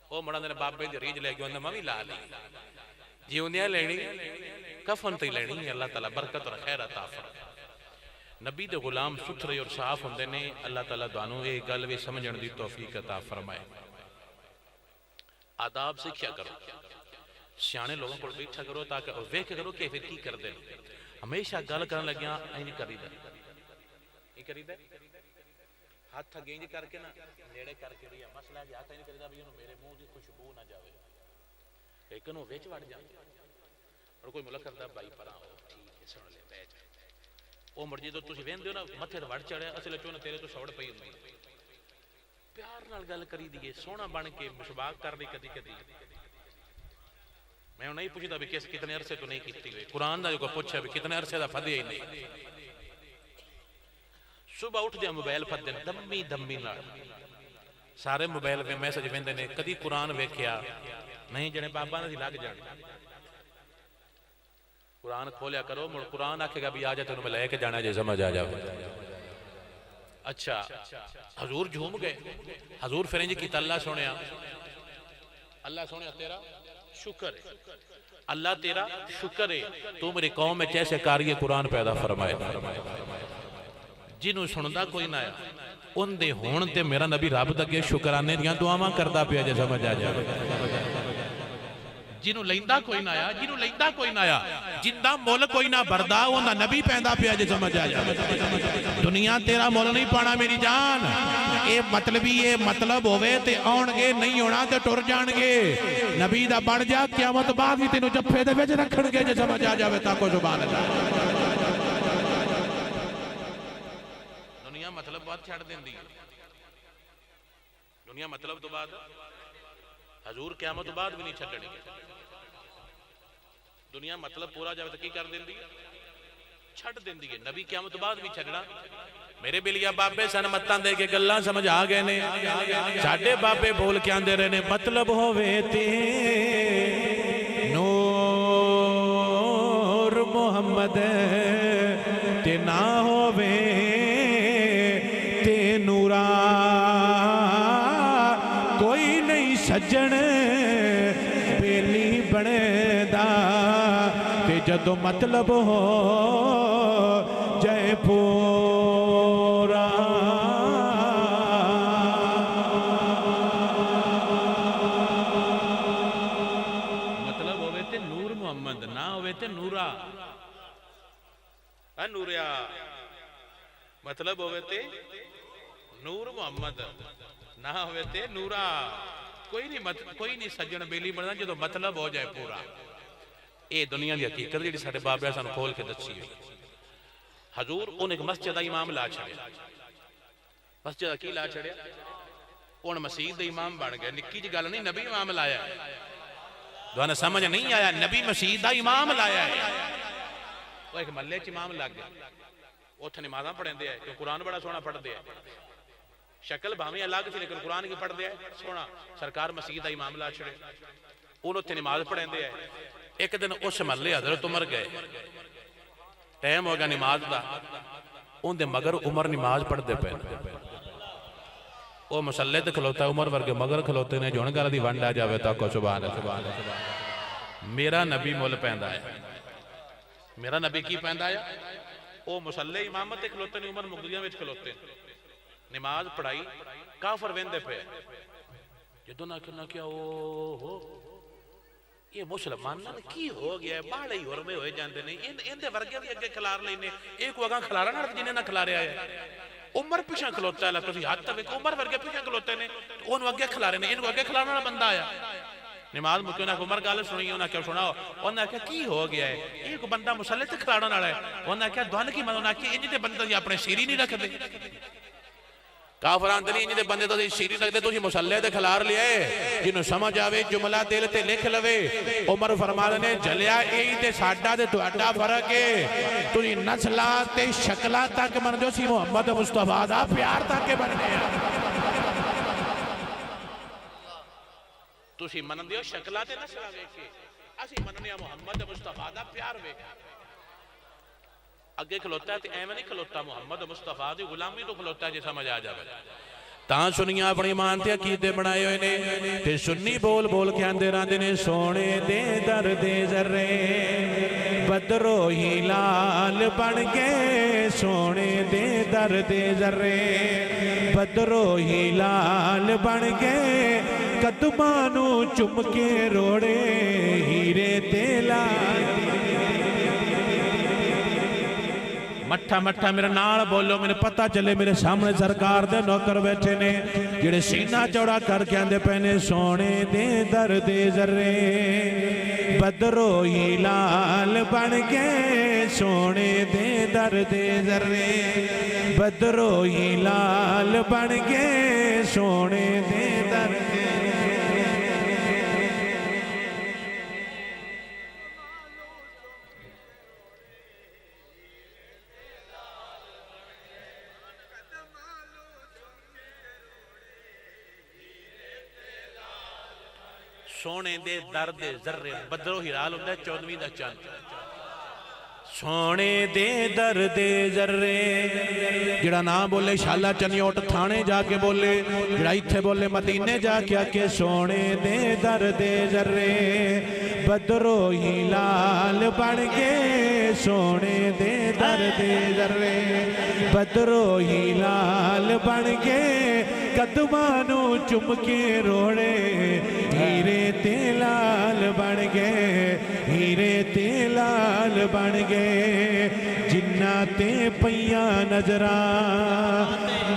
A: او مڑا نے بابے دی ریج لے کے اوندا میں وی لا لی جیونیاں لینی کفن تے لینی اللہ تعالی برکت اور خیر عطا فرمائے نبی دے غلام ستھرے اور صاف ہوندے نے اللہ تعالی دوانوں اے گل وی سمجھن دی توفیق عطا فرمائے آداب سیکھیا کرو سیانے لوگوں کو بیٹھا کرو تاکہ ویکھ کرو کہ پھر کی کردے ہمیشہ گل کرن لگیاں اینج کری دے یہ کری دے ہاتھ اگے انج کر کے نا نیڑے کر کے بھی مسئلہ ہے ہاتھ اینج کردا بھی میرے منہ دی خوشبو نہ جاوے ایک نو وچ وڑ جاندے اور کوئی ملک کردا بھائی پراں ٹھیک ہے سن لے بیٹھ او مرجی تو تسی ویندے ہو نا متھے تے وڑ چڑھیا اصل چوں تیرے تو سوڑ پئی ہوندی پیار نال گل کری دیے سونا بن کے مسواک کر لی کدی کدی میں نہیں پوچھتا بھی کتنے عرصے تو نہیں کیتی ہوئے قرآن دا جو کو پوچھا بھی کتنے عرصے دا فدی ہی نہیں صبح اٹھ دیا موبائل فدے دمی دمی نال سارے موبائل میں میسج ویندے نے کدی قرآن ویکھیا نہیں جنے بابا نے لگ جان قرآن کھولیا کرو مڑ قرآن آکھے گا بھی آ جا تینوں میں لے کے جانا جے سمجھ آ جاؤ اچھا حضور جھوم گئے. حضور فرنج کی اللہ سونے تیرا شکر ہے, اللہ تیرا شکر ہے تو میری قوم میں کیسے کاری قرآن پیدا فرمائے. جنہوں سندہ کوئی نہ آیا ان دے ہون تے میرا نبی رب دے شکرانے دیاں دعاواں کردا پیا جے سمجھ آ جائے. جنہوں لیندہ کوئی نہ آیا جندہ مول کوئی نہ بردا انہا نبی پہندہ پیا جے سمجھ آ جائے. دنیا تیرا مول نہیں پانا میری جان, اے مطلب ہوئے تے آنگے نہیں ہونا تے ٹر جانگے. نبی دا بڑھ جا قیامت بعد ہی تینوں جب پھیدے ویچ رکھنگے جے سمجھ آ جاوے تاکو زبان اللہ. دنیا مطلب بات چھڑ دیں دی, دنیا مطلب تو بعد حضور قیامت بعد بھی نہیں چھڑنے گے. دنیا مطلب پورا جاوے تو کی کر دیں دی, چھڑ دیں دی. نبی قیامت بعد بھی چھڑنا. میرے بلیا بابے سن متاں دے کے گلہ سمجھ آگئے نے, ساڑھے بابے بول کے آندے رہنے مطلب ہوئے تے نور محمد تے نہ ہوئے تے نورا کوئی نہیں سجن بیلی بنے دا تے جدو مطلب ہو جائے پورا. مطلب ہوئے تے نور محمد نہ ہوئے تے نورا نوریا. مطلب ہوئے تے نور محمد نہ ہوئے تے نورا کوئی نہیں سجن بیلی بننا جدو مطلب ہو جائے پورا. اے دنیا دی حقیقت جیڑی ساڑھے بابے سانو کھول کے دچھی ہوئی. حضور ان ایک مسجد امام لا چھڑے, مسجد کی لا چھڑے ان مسجد امام بن گئے. نکی جی گل نہیں, نبی امام لایا ہے. دوانا سمجھ نہیں آیا, نبی مسجد امام لایا ہے. وہ ایک ملے چ امام لگ گیا, وہ تھے نمازاں پڑھیں دے ہے, قرآن بڑا سونا پڑھ دے ہے. شکل بھاویں الگ تھی لیکن قرآن کی پڑھ دے ہے سونا. سرکار مسجد امام لا چھڑے, انہوں تھے نماز پڑھیں دے ہے. ایک دن اس محلے حضرت عمر گئے, ٹائم ہوگا نماز دا, ان دے مگر عمر نماز پڑھ دے پہن. وہ مسلح تے کھلوتا ہے, عمر ورگے مگر کھلوتے نے جون گالا دی وانڈ آ جاوے تاکو سبحان اللہ. میرا نبی مول پہندا ہے, میرا نبی کی پہندا ہے. وہ مسلح امامت تے کھلوتے نے, عمر مغلیاں وچ کھلوتے ہیں. نماز پڑھائی کافر ویندے پہ جدو نہ کیا ہو یہ مسلمان کی ہو گیا ہے, باڑے ہی حرمے ہوئے جاندے نہیں. ان دے ورگے بھی اگے کھلار لینے, ایک وگاں کھلارا نہ جنہیں نہ کھلارے آئے. عمر پیچھا کھلوتا ہے, لکھو ہاتھ تک عمر ورگے پیچھا کھلوتے ہیں, انہوں اگے کھلارے نے, انہوں اگے کھلارنا بندہ آیا. نماز مکیوں نے عمر گالے سنئی, انہوں نے کیا سناؤ, انہوں نے کہا کی ہو گیا ہے, ایک بندہ مسلح تے کھلارا نہ رہے. انہوں نے کہا دوان کی مدد, انہوں نے کہا انجی دے بندہ اپنے سیری نہیں رکھ دے. کافران دلی انجی دے بندے تو سیری رکھ دے, تو ہی مسلح تے کھلار لئے جنہوں سمجھ آوے جملہ دل تے لکھ لوے. عمر فرما نے جلیا ای تے ساڑھا تے تو اڈا فرق ہے, تو ہی نسلہ تے شکلہ تک من جو سی محمد مصطفیٰ دا پیار تک بننے ہیں. تو ہی من دیو شکلہ تے نسلہ ویکے, اسی مننے محمد مصطفیٰ دا پیار ویکے. اگے کھلوتا ہے تے ایمیں نہیں کھلوتا, محمد مصطفیٰ دی غلامی تو کھلوتا ہے جی سمجھ آ جاوے. تاں سنیاں اپنی مانتے عقیدے بنائے ہوئے نے, تے سنی بول بول کے اندے راندے نے سونے دے در دے ذرے بدرو ہی لال بن گئے. سونے دے در دے ذرے بدرو ہی لال بن گئے. قدمانو چم کے روڑے ہیرے تے لال. مٹھا مٹھا میرے نال بولو, میرے پتہ چلے میرے سامنے سرکار دے نوکر بیٹھے نے جڑے سینہ چوڑا کر کے آندے پہنے. سونے دے در دے ذرے بدرو ہی لال بن گئے. سونے دے در دے ذرے بدرو ہی لال بن گئے. سونے دے در دے سونے دے در دے ذرے بدرو ہی لال ہوتا ہے 14ویں دا چاند. سونے دے درد ذرے جڑا نہ بولے شالا چنیوٹ تھانے جا کے بولے جڑا ایتھے بولے مدینے جا کے آکے سونے دے درد ذرے بدرو ہلال بن گے سونے دے درد ذرے بدرو ہلال بن گے قدمانو چم کے روڑے ہیرے تے لال بن گئے ہیرے تے لال بن گئے جناتے پیاں نظراں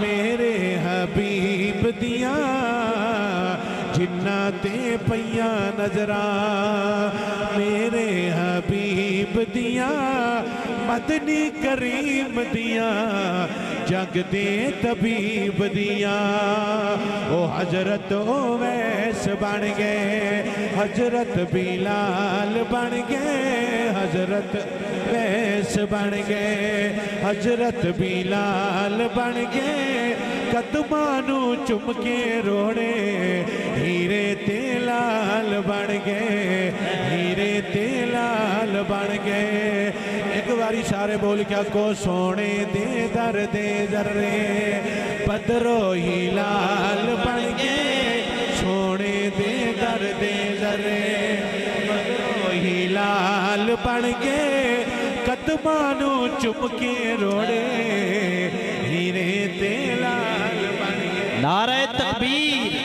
A: میرے حبیب دیاں جناتے پیاں نظراں میرے حبیب دیاں مدنی کریم دیاں جگ دے طبیب دیاں او حضرت اویس بن گئے حضرت بلال بن گئے حضرت اویس بن گئے حضرت بلال بن گئے قدمانو چم کے روڑے ہیرے تے لال بن گئے ہیرے تے لال بن گئے ایک باری سارے بول کیا کو سونے دے درد ذرے بدرو ہلال بن گئے سونے دے درد ذرے بدرو ہلال بن گئے قدمانو چم کے روڑے ہیرے تے لال بن گئے
B: نعرہ تکبیر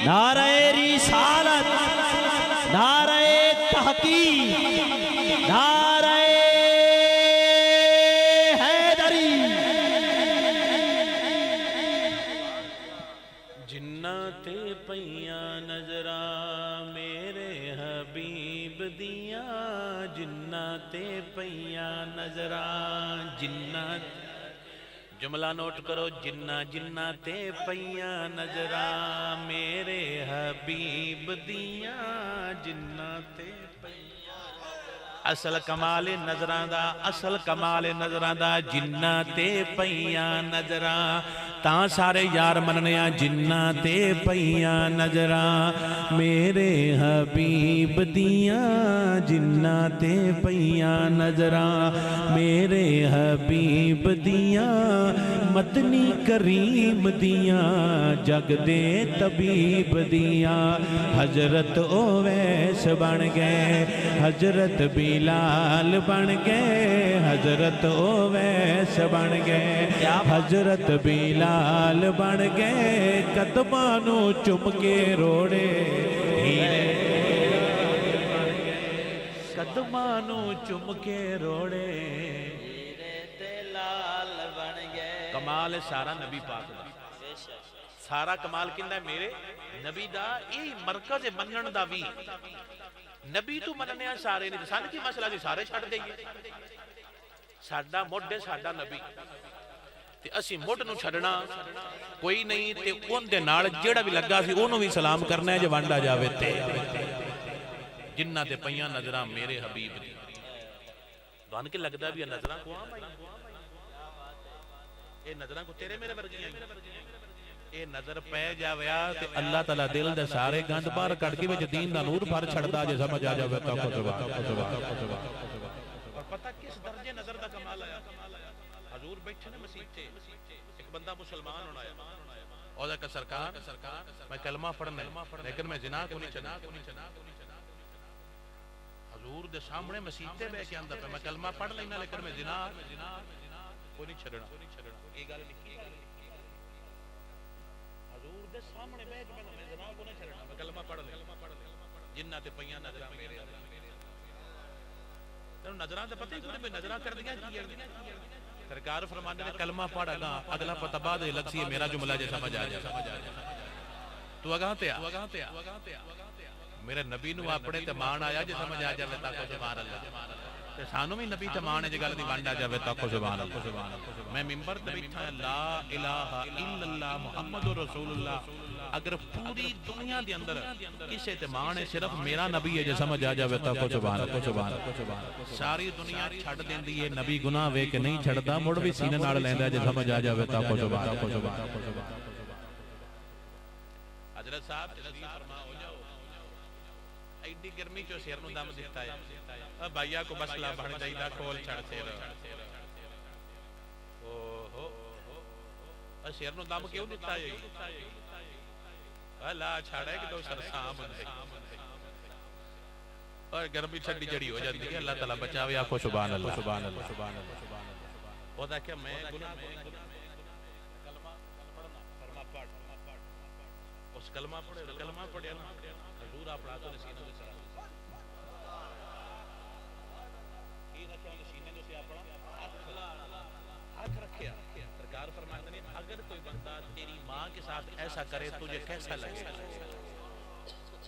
B: نعرہ رسالت نعرہ تحقیق نعرہ حیدری
A: جنات پیاں نظراں میرے حبیب دیاں جنات پیاں نظراں جنات جملہ نوٹ کرو جنات پیاں نظراں میرے حبیب دیاں جنات پیاں اصل کمال نظراں دا اصل کمال نظراں دا جنات پیاں نظراں تاں سارے یار مننیاں جنات پیاں نظراں میرے حبیب دیاں جنات پیاں نظراں میرے حبیب دیاں مدنی کریم دیاں جگ دے طبیب دیاں حضرت اویس بن گئے حضرت بلال بن گئے حضرت اویس بن گئے حضرت بلال بن گئے قدمانو چم کے روڑے قدمانو چم کے روڑے کمال سارا نبی پاک دا سارا کمال کندہ ہے میرے نبی دا ای مرکز منن دا بھی نبی تو مننے ہیں سارے نہیں سان کی مسئلہ جی سارے چھڑ دئیے ساڑھا موڑے ساڑھا نبی تے اسی موڑ نو چھڑنا کوئی نہیں تے ان دے ناڑ جیڑا بھی لگا سی انہوں بھی سلام کرنا ہے جو وانڈا جاوے تے جنہ تے پیاں نظرہ میرے حبیب دی دوان کے لگتا بھی نظرہ کو آم آئی اے نظرہ کو تیرے میرے ورگی آئی اے نظر پہ جاویا تے اللہ تعالیٰ دل دے سارے گند بار کڑکی وچ دین دا نور بھر چھڑدا جے سمجھ آ جاوے تا کو سبحان اور پتہ کس درجے نظر دا کمال آیا حضور بیٹھے نے مسیح تے ایک بندہ مسلمان ہونا آیا اور دا کہ سرکار میں کلمہ پڑھنا ہے لیکن میں زنا کو نہیں چنا حضور دے سامنے مسیح تے بے کے اندر میں کلمہ پڑھ لینا لیکن میں زنا کو نہیں چھڑنا یہ گال لکھی حضور دے سامنے بیٹھ میں جناب کو نہیں چھڑنا میں کلمہ پڑھ لے جنات پیاں نظراں میرے تینوں نظراں تے پتہ ہی کوئی نظراں کر دیا سرکار فرمانے نے کلمہ پڑھ گا اگلا پتہ بعد لگ سی میرا جملہ جے سمجھ آ جائے تو اگاں تے میرے نبی نو اپنے تے مان آیا جے سمجھ آ جاوے تا کو سبحان اللہ تے سانو بھی نبی تے مان جے گل دی وانڈا جاوے تا کو سبحان اللہ میں منبر تے بیٹھا لا الہ الا اللہ محمد رسول اللہ اگر پوری دنیا دے اندر کسے تے مان ہے صرف میرا نبی ہے جے سمجھ آ جاوے تا کو سبحان اللہ ساری دنیا چھڑ دیندی ہے نبی گناہ وے کہ نہیں چھڑدا مڑ بھی سینے نال لیندا جے سمجھ آ جاوے تا کو سبحان اللہ حضرت صاحب تشریف فرما ہو جاؤ ایڈی گرمی چو سیر نو دم دیتا ہے بھائیا کو بسلا بھڑ جائی دا کھول چھڑ سیر سیر نو دم کیوں دیتا ہے اللہ چھاڑا ہے کہ تو سرسام بندے اور گرمی چھڑی جڑی ہو جاتی ہے اللہ تعالیٰ بچاوے آپ کو سبحان اللہ سبحان اللہ سبحان اللہ وہ دیکھیں میں گناہ کلمہ پڑھنا فرما پڑھ اس کلمہ پڑھے نا حضور آپ راتوں نے سینوں سے سرا کی رکھے ہوں سینے جو سے اپنا ہاتھ رکھے سرکار فرماتے ہیں اگر کوئی بندہ تیری ماں کے ساتھ ایسا کرے تجھے کیسا لگے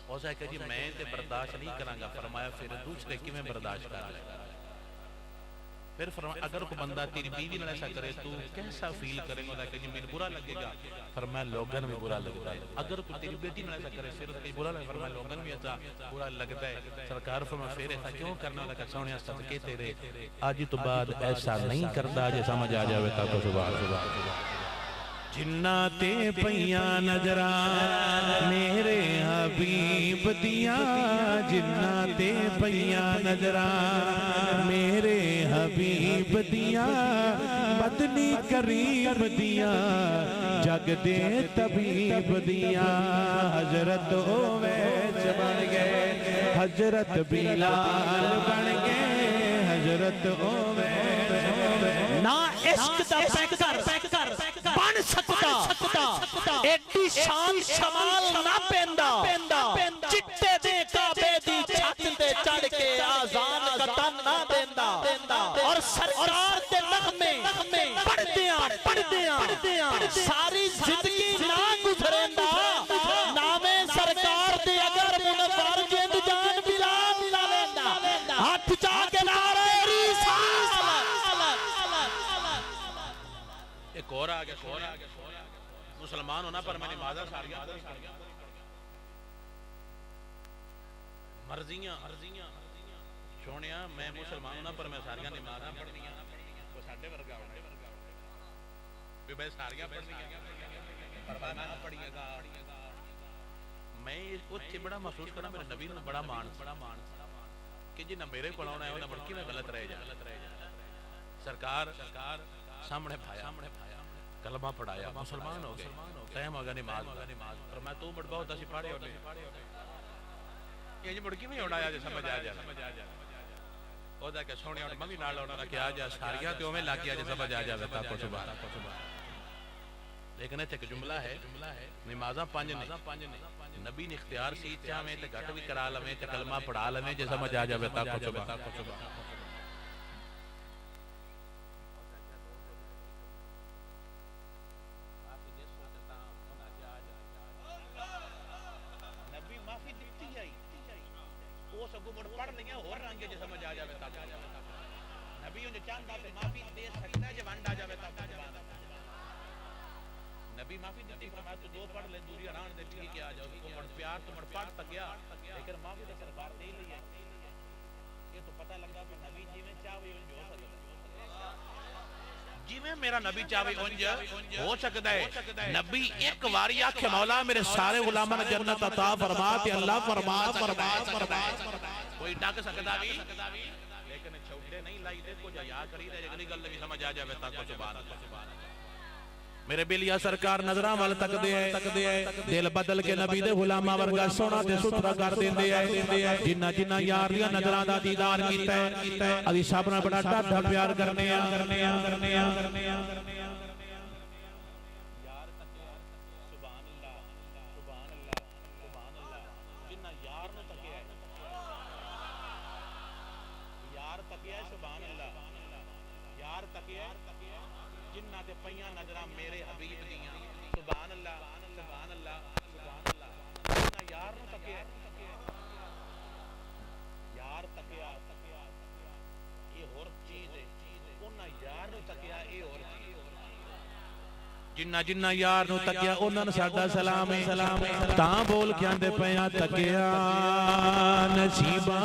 A: ہو سکتا ہے کہ جی میں تے برداشت نہیں کرانگا فرمایا پھر دوسرے کی میں برداشت کر لے پھر فرمایا اگر کوئی بندہ تیری بیوی نے ایسا کرے تو کیسا فیل کرے گا کہ جی میرے برا لگے گا فرمایا لوگن میں برا لگتا ہے اگر کوئی تیری بیٹی نے ایسا کرے پھر تیری برا لگے فرمایا لوگن میں ایسا برا لگتا ہے سرکار فرمایا پھر ایسا کیوں کرنا لگا سونیا صدقے تیرے آج تو بعد ایسا نہیں کرتا جے سمجھ آ جاوے تا تو سبحان جناتے پیاں نظران میرے حبیب دیاں جناتے پیاں نظران میرے حبیب دیاں مدنی کریم دیاں جگ دے طبیب دیاں حضرت اویس بن گئے حضرت بلال بن گئے حضرت اویس
B: نا عشق دا پیکر بن سکتا ایڈی شان شمال نہ پیندا چٹے دے کعبے دی چھت تے چڑھ کے آزان کا تن نہ دیندا اور سرکار دے نغمے پڑھدیاں ساری زندگی نہ گزریندا نامے سرکار دے اگر منور جند جان بلال نہ لیندا ہاتھ چا کے نعرہ رسالت
A: ایک اور آگے مسلمان ہونا پر میں نے مادہ ساریاں مرضیاں چھوڑیاں میں مسلمان ہونا پر میں ساریاں نمازاں پڑھنیاں وہ ساڑھے ورگا ہونے بھی میں ساریاں پڑھنیاں فرمانا پڑھیے گا میں اس بڑا محسوس کرنا میرے نبی نے بڑا مان کہ جی نہ میرے کو لاؤنا ہے وہ نہ بڑکی میں غلط رہ جائے سرکار سامنے پھایا کلمہ پڑھایا مسلمان ہو گئے ٹائم ہوگا نماز اور میں تو بڑھ بہت اسی پڑھے ہونے یہ جی بڑکی میں اڑایا جے سمجھ آ جائے وہ دا کہ سونے اور ممی نال ہونا رکھے آ جائے ساریاں کیوں میں لاکی آ جائے سمجھ آ جائے تا کو سبحان لیکن ایک جملہ ہے نمازاں پانچ نہیں نبی نے اختیار سی چاہ میں تے گھٹ بھی کرا لمیں تے کلمہ پڑھا لمیں جے سمجھ آ جائے تا کو سبحان نبی معافی دیتی فرمایا تو دو پڑھ لے دوری آران دے ٹھیک آ جاؤ کو مڑ پیار تو مڑ پڑھ تک گیا لیکن معافی دے سرکار دے لیا یہ تو پتہ لگا کہ نبی جی میں چاہوے انج ہو سکتا ہے جی میں میرا نبی چاہوے انج ہو سکتا ہے نبی ایک واری آکھے مولا میرے سارے غلامہ نے جنت عطا فرما تے اللہ فرما کوئی ڈاک سکتا بھی لیکن چھوٹے نہیں لائی دے کو جا یا کری دے اگلی گل بھی سمجھ آ جائے تا کو سبحان اللہ میرے بلیا سرکار نظرہ وال تک دے ہے دل بدل کے نبی دے غلامہ ورگا سونا تے سترہ کر دیں دے ہے جنہ یار دیا نظرہ دا دیدار کیتا ہے ادھی سابنا بڑا ڈاڈا پیار کرنے جنہ دے پیاں نظرہ میرے حبیب دیاں سبحان اللہ سبحان اللہ سبحان اللہ جنہ یار نو تکیا یار تکیا یہ اور چیز ہے انہ یار نو تکیا یہ اور چیز جنہ یار نو تکیا انہ ساڑھا سلام تاں بول کیا دے پیاں تکیا نصیبہ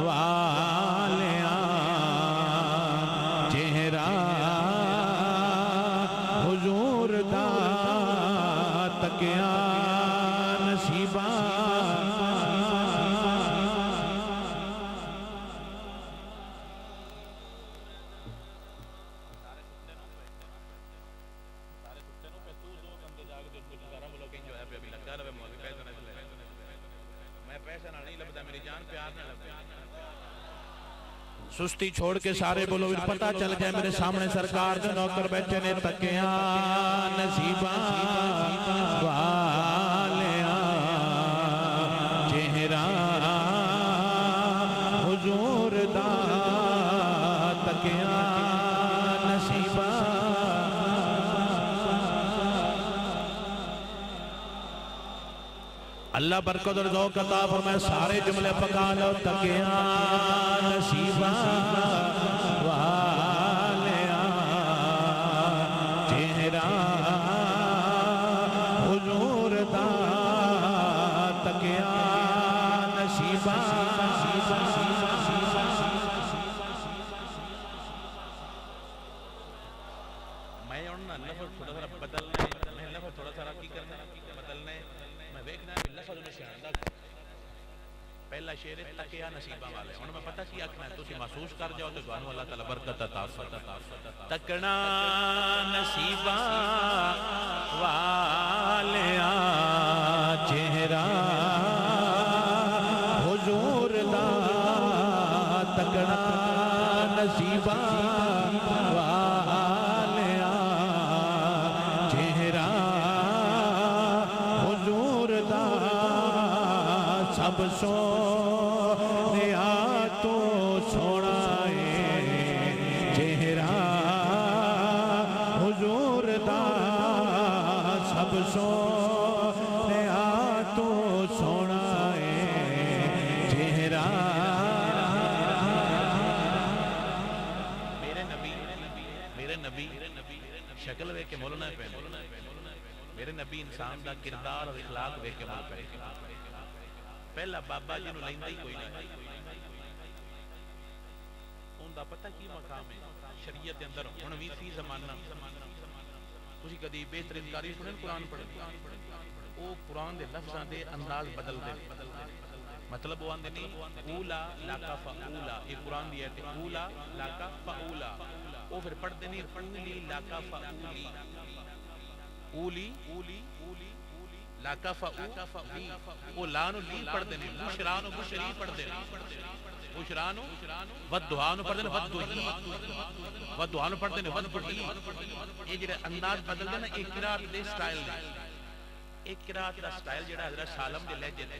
A: والیاں چہرہ حضور دا تکیا نصیبہ
B: سستی چھوڑ کے سارے بولو پتہ چل جائے میرے سامنے سرکار دے نوکر بیٹھے نے تکیاں نصیباں والیاں چہرہ حضور دا تکیاں نصیباں اللہ برکت اور ذوق عطا فرمائے سارے جملے پکا لو تکیاں نصیباں والیاں چہرہ حضور دا تکیاں نصیباں
C: میں انہوں نے لفظ تھوڑا سا بدلنا ہے میں لفظ تھوڑا سا کی کرنا ہے بدلنا ہے میں دیکھنا ہے لفظ انہیں شہردہ پہلا شعر ہے تکیہ نصیبہ والے انہوں میں پتہ کی آکھنا ہے تو اسی محسوس کر جاؤ تو دوانو اللہ تعالی برکت عطا فرمائے تکنا نصیبہ والیاں
B: چہرہ حضور دا تکنا نصیبہ والیاں چہرہ حضور دا سب سونیا تو سونا ہے چہرہ حضور دا سب سونیا تو سونا ہے چہرہ
C: میرے نبی شکل وے کے مولنا ہے میرے نبی انسان دا کردار اور اخلاق وے کے مول پہ پہلا بابا جی نو لیندہ ہی کوئی نہیں ان دا پتہ کی مقام ہے شریعت دے اندر انوی فی زمانہ اسی کدی بہترین کاری سنیں قرآن پڑھیں او قرآن دے لفظاں دے انداز بدل دے مطلب وہ آندے نہیں اولا لاکا فاولا یہ قرآن دی ہے اولا لاکا فاولا وہ پھر پڑھ دے نہیں اولی لاکا فاولی اولی لاکا فاولی وہ لانو لی پڑھ دے نہیں بشرانو بشری پڑھ دے بشرانو ودعانو پڑھ دے نہیں ودعانو پڑھ دے نہیں ودعی یہ جڑے انداز بدل دے نا ایک قرآت دے سٹائل دے ایک قرآت دا سٹائل جڑا حضرت سالم دے لہجے دے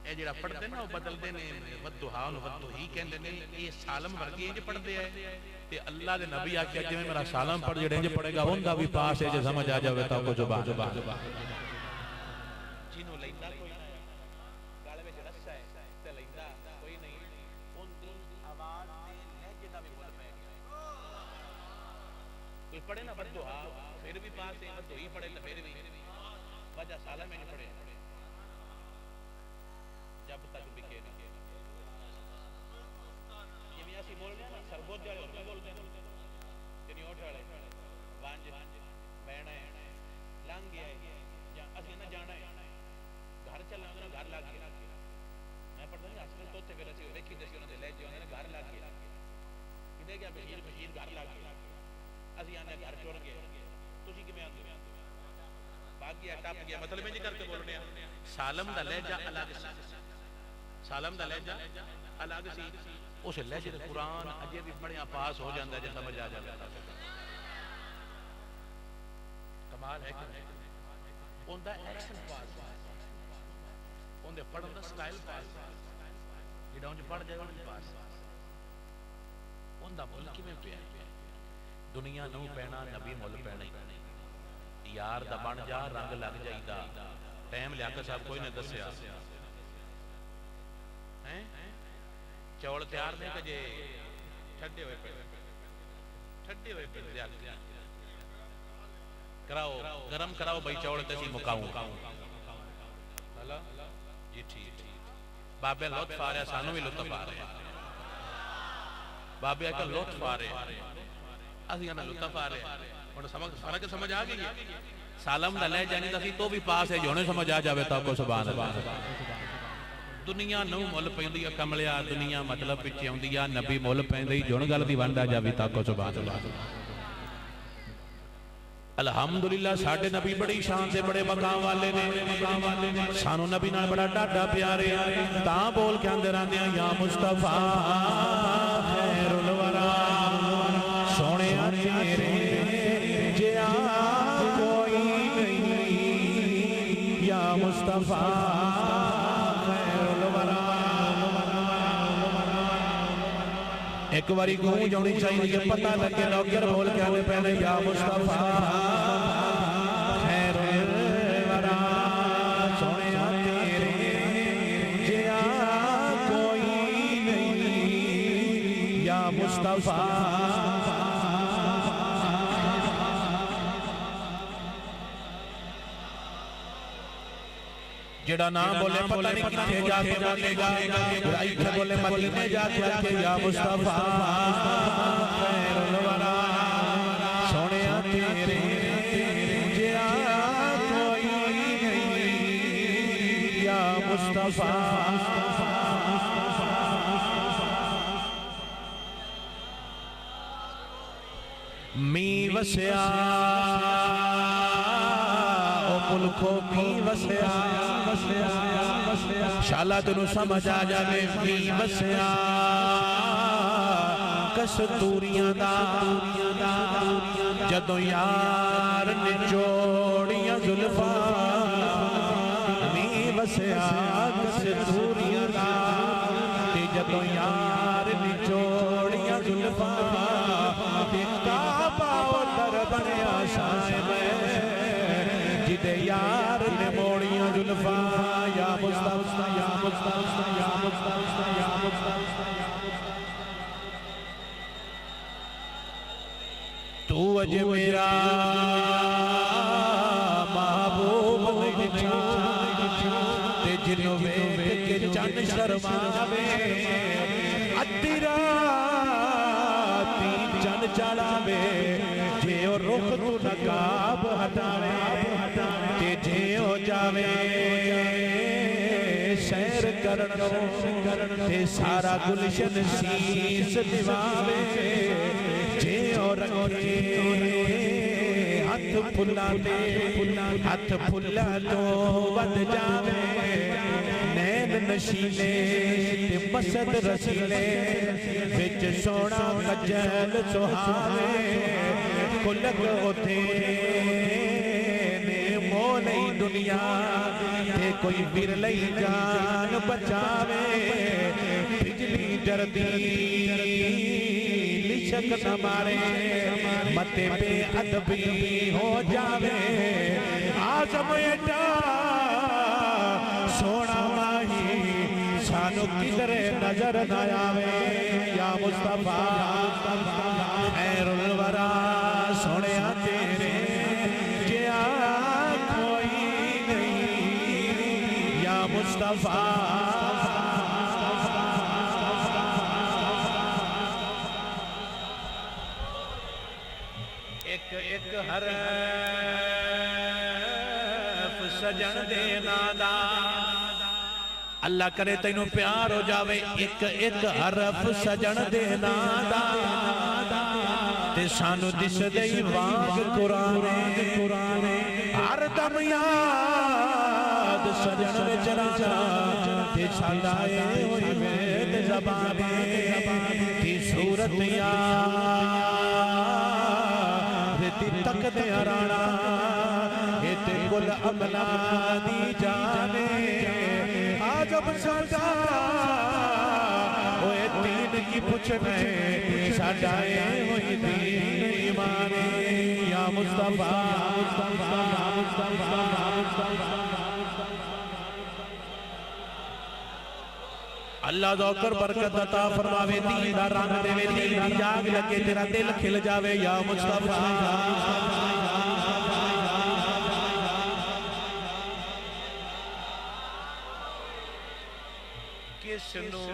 C: اے جڑا پڑھ دے نا وہ بدل دے نے ودعانو ودعی کہندے نے یہ سالم ورگی جو پڑھ دے ہے تے اللہ دے نبی آکھیا جی میں میرا سالم پڑھ جڑے جو پڑھے گا ان دا بھی پاس ہے جو سمجھ آ جاوے تا کو زبان جنہوں لیندہ کوئی نہیں گالے میں جڑسا ہے تے لیندہ کوئی نہیں ان دی آواز دے لہجے دا بھی بول پہ گیا کوئی پڑھے نا بدعا پھر بھی پاس ہے بدعی پڑھے پھر بھی وجہ سالہ میں نہیں پڑھے جب تک بکے نہیں یہ بھی ایسی بول رہے ہیں نا سربوت جاڑے اور میں بول رہے ہیں تینی اوٹھ والے وانج بینا ہے لانگ گیا ہے یا اسی نہ جانا ہے گھر چلنا ہے گھر لاگ گیا میں پڑھتا ہوں اصل توتے پہ رسی ویکھی دسی انہوں نے لے جو انہوں نے گھر لاگ گیا کدھے گیا بشیر گھر لاگ گیا اسی آنے گھر چھوڑ گئے تجھی کی میں آن دوں باگ گیا ٹاپ گیا مطلب میں نہیں کر کے بول رہے ہیں سالم دا لہجہ الگ سی سالم دا لہجہ الگ سی اس لہجے دے قرآن اجے بھی بڑے پاس ہو جاندہ ہے جیسا سمجھ آ جاتا ہے کمال ہے کہ ان دا ایکشن پاس ان دے پڑھن دا سٹائل پاس جڑا ان جو پڑھ جائے ان پاس ان دا ملکی میں پیا دنیا نو پینا نبی مل پینا یار دا بن جا رنگ لگ جائی دا ٹائم لیا کر صاحب کوئی نے دسیا چوڑ تیار نہیں کجے چھڑے ہوئے پہ زیادہ کراؤ گرم کراؤ بھائی چوڑ تیسی مکاؤں جی ٹھیک بابے لطف آ رہے سانو بھی لطف آ رہے بابے کا لطف آ رہے اسی انا لطف آ رہے اور فرق سمجھ آ گئی ہے سالم دا لے جانی تسی تو بھی پاس ہے جو نے سمجھ آ جاوے تا کو سبحان اللہ دنیا نو مول پیندی کملیا دنیا مطلب پیچھے ہوندی نبی مول پیندی جون گل دی ونڈا جاوی تا کو سبحان اللہ
A: الحمدللہ ساڈے نبی بڑی شان دے بڑے مقام والے نے سانو نبی نال بڑا ڈاڈا پیارے تاں بول کے اندر آندے یا مصطفیٰ خیر الورا سونے تیرے جیا کوئی نہیں یا مصطفیٰ خیر الورا ایک باری گونج ہونی چاہیے پتہ لگے نوکر بول کے آنے پہلے یا مصطفیٰ خیر الورا سونے تیرے جیا کوئی نہیں یا مصطفیٰ جڑا نام بولے پتہ نہیں کتنے جا کے بولے گا رائی کے بولے مدینے جا کے یا مصطفیٰ خیر الورا سونے تیرے جیا کوئی نہیں یا مصطفیٰ می وسیا او ملکو می وسیا شالا تنو سمجھ آ جاوے می وسیا کستوریاں دا جدو یار نچوڑیاں زلفا می وسیا کستوریاں دا جدو یار نچوڑیاں زلفا بنیا شائے میں جدے یار نے موڑیاں جلفا یا مصطفیٰ یا مصطفیٰ یا مصطفیٰ یا مصطفیٰ تو اج میرا محبوب نہیں تے جنوں ویکھ کے چن شرماوے ادھی راتی چن چڑھاوے رخ تو نقاب ہٹاوے تے جیو جاوے سیر کرنو تے سارا گلشن سیس دیواوے جیو رکھے ہاتھ پھلا تو ود جاوے نین نشیلے تے مسد رسیلے وچ سونا کجل سہاوے کلک ہوتے نے مولی دنیا تے کوئی برلئی جان بچاوے بجلی جردی لشک نہ مارے متے پہ ادبی ہو جاوے آزم ایٹا سونا ماہی سانو کدھر نظر نہ آوے یا مصطفیٰ خیر الورا سونے تیرے جیا کوئی نہیں یا مصطفیٰ ایک حرف سجن دینا دا اللہ کرے تینوں پیار ہو جاوے ایک حرف سجن دینا دا تے سانو دس دئی وانگ قرآن ہر دم یاد سجن وچرانا تے سالائے ہوئی وید زبانے تی صورت یاد تی تک دے ارانا تے کل عملہ دی جانے آجب سادا ہوئے دین کی پوچھنے ساڈائے ہوئی دین ایمانے یا مصطفیٰ اللہ ذوکر برکت عطا فرماوے دین دا رنگ دے وے دین دی جاگ لگے تیرا دل کھل جاوے یا مصطفیٰ کس نو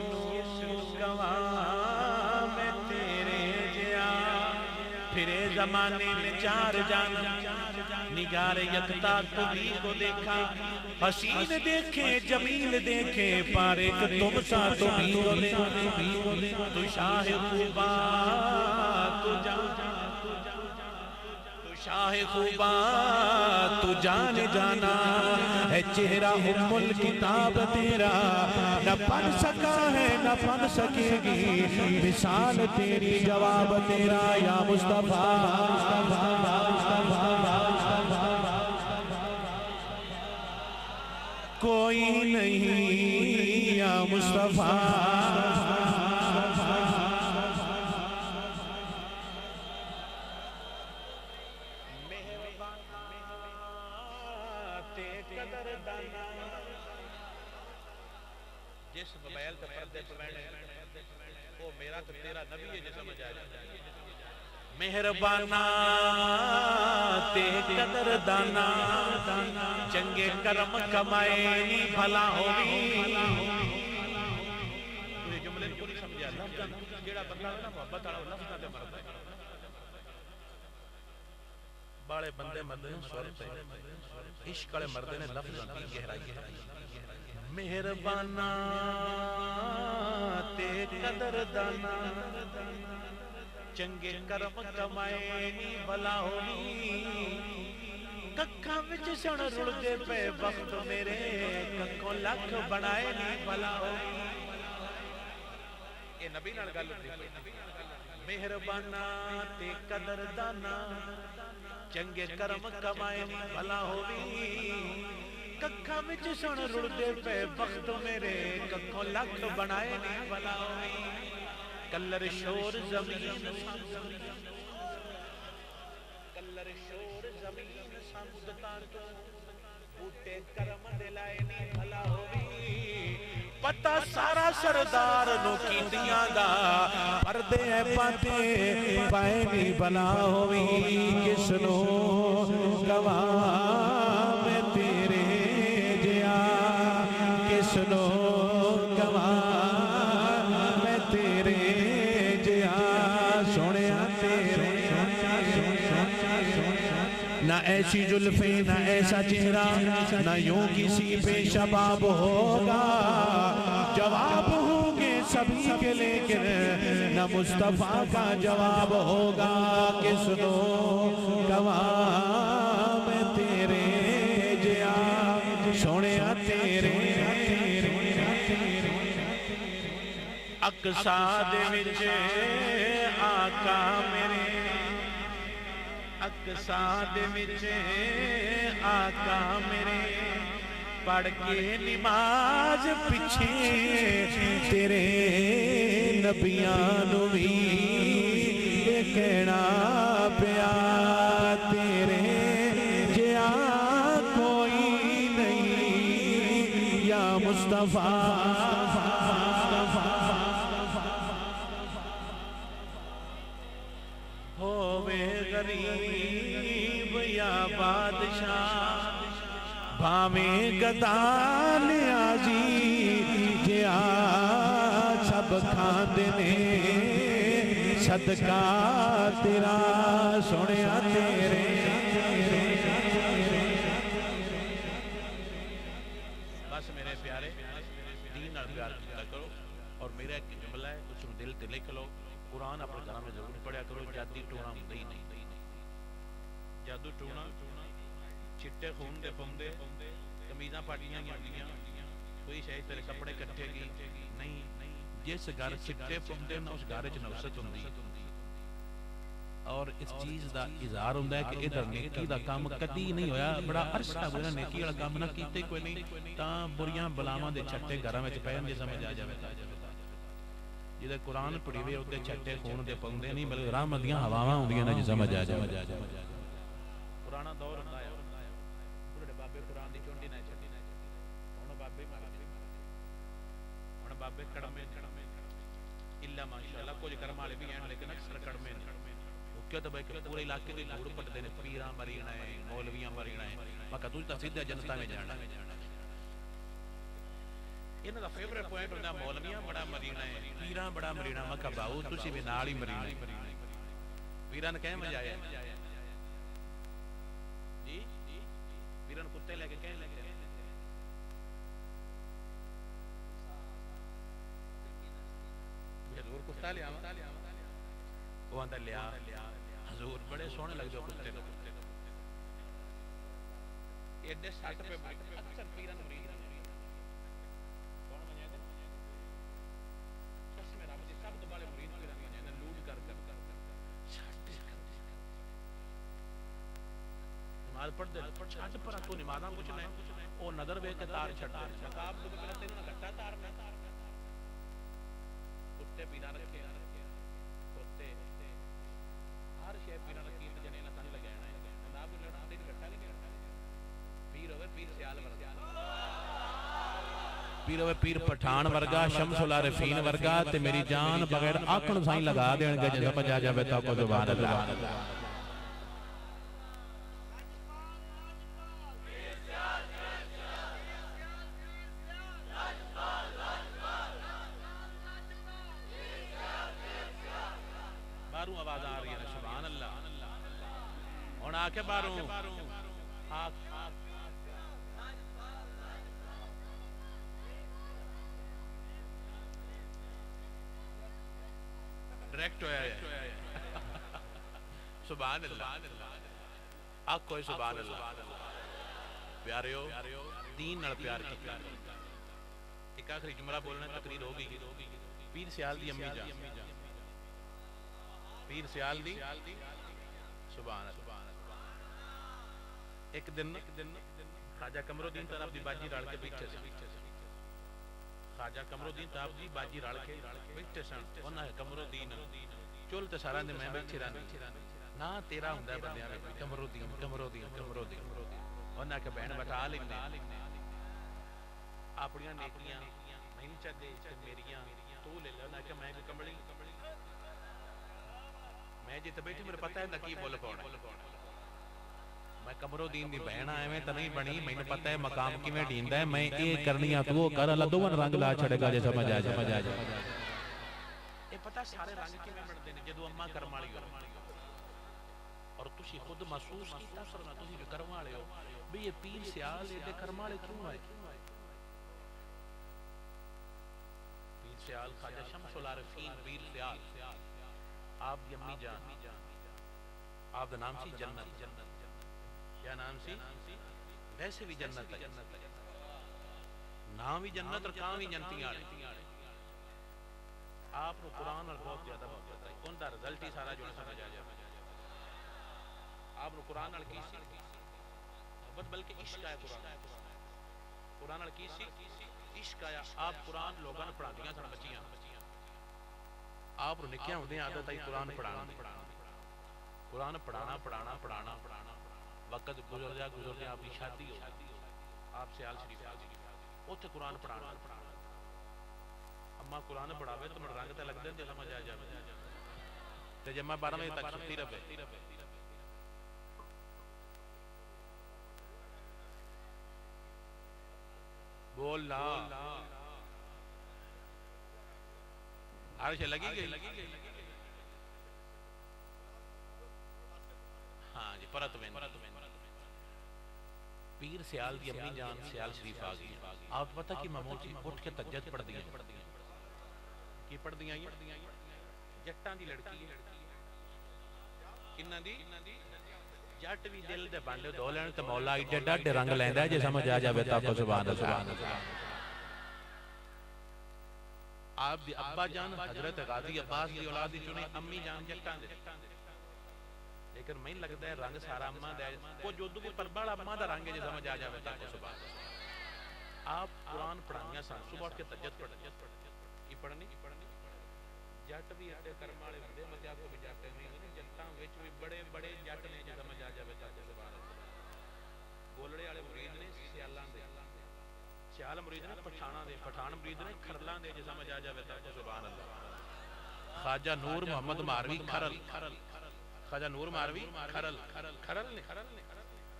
A: گواہ میں تیرے جیا پھرے زمانے میں چار جانا نگار یکتا تمہیں کو دیکھا حسین دیکھے جمیل دیکھے پارک تم سا تمہیں کو دیکھا تو شاہ خوبا تو شاہ
B: آہ خوباں تو جان جانا ہے چہرہ ام الکتاب تیرا نہ پڑھ سکا ہے نہ پڑھ سکے گی مثال تیری جواب تیرا یا مصطفیٰ کوئی نہیں یا مصطفیٰ
C: جس موبائل تے پردے پڑھنے وہ میرا تو تیرا نبی ہے جو سمجھ آ جائے
B: مہربانا تے قدر دانا چنگے کرم کمائے نی بھلا ہوئی
C: یہ جملے کو نہیں سمجھا لفظ جیڑا بندہ نا محبت والا لفظ نہ مردا باڑے بندے مردے سور پہ عشق والے مردے نے لفظ کی گہرائی
B: مہربانا تے قدر دانا چنگے کرم کمائے نی بھلا ہوئی ککھاں وچ سن رڑ دے پے وقت میرے ککھوں لکھ بنائے نی بھلا ہوئی
C: یہ نبی نال گل ہوندی
B: مہربانا تے قدر دانا چنگے کرم کمائے نی بھلا ہوئی ککھاں وچ سن رڑ دے پے وقت میرے ککھوں لکھ بنائے نی بھلا ہوئی کلر شور زمین سمجھتا تو بوٹے کرم دلائے نی بھلا ہوئی پتہ سارا سردار نو کیندیاں دا پردے پاتے پائے نی بھلا ہوئی کس نو گواہ میں تیرے جیا کس نو گواہ میں تیرے نہ ایسی زلفیں نہ ایسا چہرہ نہ یوں کسی پہ شباب ہوگا جواب ہوں گے سبھی کے لیکن نہ مصطفیٰ کا جواب ہوگا کس نو گواہ میں تیرے جیا سوڑیا تیرے اقصا دے وچ آقا میرے اقصا دے وچ آقا میرے پڑھ کے نماز پیچھے تیرے نبیاں نو بھی یہ کہنا پیا تیرے جیا کوئی نہیں یا مصطفیٰ غریب یا بادشاہ بھامیں گدا نیازی جیا سب کھاندنے صدقہ تیرا سنیا تیرے
C: بس میرے پیارے دین اور پیار کیا کرو اور میرا ایک جملہ ہے اس میں دل تے لکھ لو قرآن اپنے گھر میں ضرور پڑھیا کرو جادی ٹونا ہوں نہیں جادو ٹونا چٹے خون دے پوندے کمیزاں پاٹیاں گیا کوئی شاید تیرے کپڑے کٹھے گی نہیں جس گھر چٹے پوندے نہ اس گھر چ نوست ہوندی اور اس چیز دا اظہار ہوندا ہے کہ ادھر نیکی دا کام کدی نہیں ہویا بڑا عرصہ ہویا نیکی والا کام نہ کیتے کوئی نہیں تاں بریاں بلاواں دے چھٹے گھراں وچ پے ہندے سمجھ آ جاوے جدے قرآن پڑھی ہوئے ہوتے چھٹے خون دے پوندے نہیں بلکہ رحمت دیاں ہواواں ہوندیاں نے جی سمجھ آ جائے پرانا دور ہوندا ہے بڑے بابے قرآن دی چونڈی نہ چھٹی ہن بابے مار ہن بابے کڑمے الا ماشاءاللہ کچھ کرم والے بھی ہیں لیکن اکثر کڑمے وہ کیا تو بھائی پورے علاقے دے دھوڑ پٹدے نے پیراں مرینا ہے مولویاں مرینا ہے مکہ تو سیدھا جنتا میں جانا ہے انہاں دا فیورٹ پوائنٹ ہوندا مولویاں بڑا مرینا ہے پیراں بڑا مرینا مکہ باؤ تسی بھی نال ہی مرینا پیراں نے کہے مزہ آیا جی پیراں کتے لے کے کہے لے کے حضور کتا لیا وہ آندا لیا حضور بڑے سونے لگ جو کتے ایڈے سٹ پہ اکثر پیران مرید کون بنے گا سس میں رب دی سب تو بڑے مرید پیران بنے گا لوٹ کر نماز پڑھ دے چھٹ پر تو نمازاں کچھ نہیں او نظر وے کے تار چھٹ دے نقاب تو پہلے تینوں نہ گھٹا تار میں کتے پیران رکھے کتے ہر شے پیران رکھی تے جنے نہ سن لگانا ہے جناب لڑا دے گھٹا نہیں پیر ہوے پیر سیال ورگا پیر ہوے پیر پٹھان ورگا شمس العارفین ورگا تے میری جان بغیر آکھن سائیں لگا دین گے جے سمجھ آ جاوے تا کو سبحان اللہ باروں آواز آ رہی ہے سبحان اللہ ہن آ کے باروں ڈائریکٹ ہویا ہے سبحان اللہ آگ کوئی سبحان اللہ پیاریو دین نال پیار کی ایک آخری جملہ بولنا تقریر ہوگی پیر سیال دی امی جان پیر سیال دی سبحان اللہ ایک دن خواجہ قمرالدین طرف دی باجی رال کے بیٹھے سن خواجہ قمرالدین طرف دی باجی رال کے بیٹھے سن انہاں ہے قمرالدین چول تے سارا دے میں بیٹھے رہنے نا تیرا ہوندا ہے بندیاں میں قمرالدین انہاں کہ بہن بٹا لینے اپنیاں نیکیاں نہیں چاہتے تے میریاں تو لے لے انہاں کہ میں کوئی کمبلی میں جی تے بیٹھی میرے پتہ ہے نکی بول پاؤنا میں قمرالدین دی بہن آئے میں تے نہیں بنی میں نے پتہ ہے مقام کی میں ڈیندا ہے میں اے کرنیاں تو وہ کر اللہ دوون رنگ لا چھڑے گا جے سمجھ آ جائے اے پتہ سارے رنگ کی میں بڑھتے ہیں جدو اماں کرم والی ہو اور تسی خود محسوس کی تاثر نہ تسی جو کرم والے ہو بھی یہ پیر سیال ایڈے کرم والے کیوں آئے پیر سیال خواجہ شمس العارفین پیر سیال آپ دی امی جان آپ دا نام سی جنت کیا نام سی ویسے بھی جنت ہے نام بھی جنت اور کام بھی جنتی آڑے آپ نے قرآن اور بہت زیادہ محبت ہے کون دا رزلٹ ہی سارا جو نہ سمجھ آ جائے آپ نے قرآن اور کی سی محبت بلکہ عشق ہے قرآن اور کی سی عشق آیا آپ قرآن لوگاں پڑھا دیا سن بچیاں آپ نکیاں ہوندے عادت آئی قرآن پڑھانا وقت گزر جا آپ کی شادی ہو آپ سیال شریف آ گئی اوتھے قرآن پڑھانا اما قرآن پڑھاوے تو میں رنگ تے لگ دے سمجھ آ جائے تے جب میں 12 بجے تک ستی رہے بول لا عرش لگی گئی ہاں جی پرت وین پیر سیال دی امی جان سیال شریف آ گئی آپ پتہ کہ معمول جی اٹھ کے تہجد پڑھ دیا کی پڑھ دیا جٹاں دی لڑکی ہے کناں دی جٹ بھی دل دے بانڈے دو لین تے مولا ایڈے ڈاڈے رنگ لیندا ہے جے سمجھ آ جاوے تا کو سبحان اللہ آپ دی ابا جان حضرت غازی عباس دی اولاد دی چنے امی جان جٹاں دے لیکن میں لگتا ہے رنگ سارا اماں دے وہ جو دو پربالا اماں دا رنگ ہے جے سمجھ آ جاوے تا کو سبحان آپ قرآن پڑھانیاں سن صبح اٹھ کے تہجد کی پڑھنی جٹ بھی اڈے کرم والے ہوندے متے کو بھی جٹ نہیں جٹاں وچ بھی بڑے بڑے جٹ نے جے سمجھ آ جاوے تا کو سبحان اللہ بولڑے والے مرید نے سیالاں دے سیال مرید نے پٹھاناں دے پٹھان مرید نے کھرلاں دے جے سمجھ آ جاوے تا کو سبحان اللہ خواجہ نور محمد ماروی کھرل خواجہ نور ماروی کھرل نے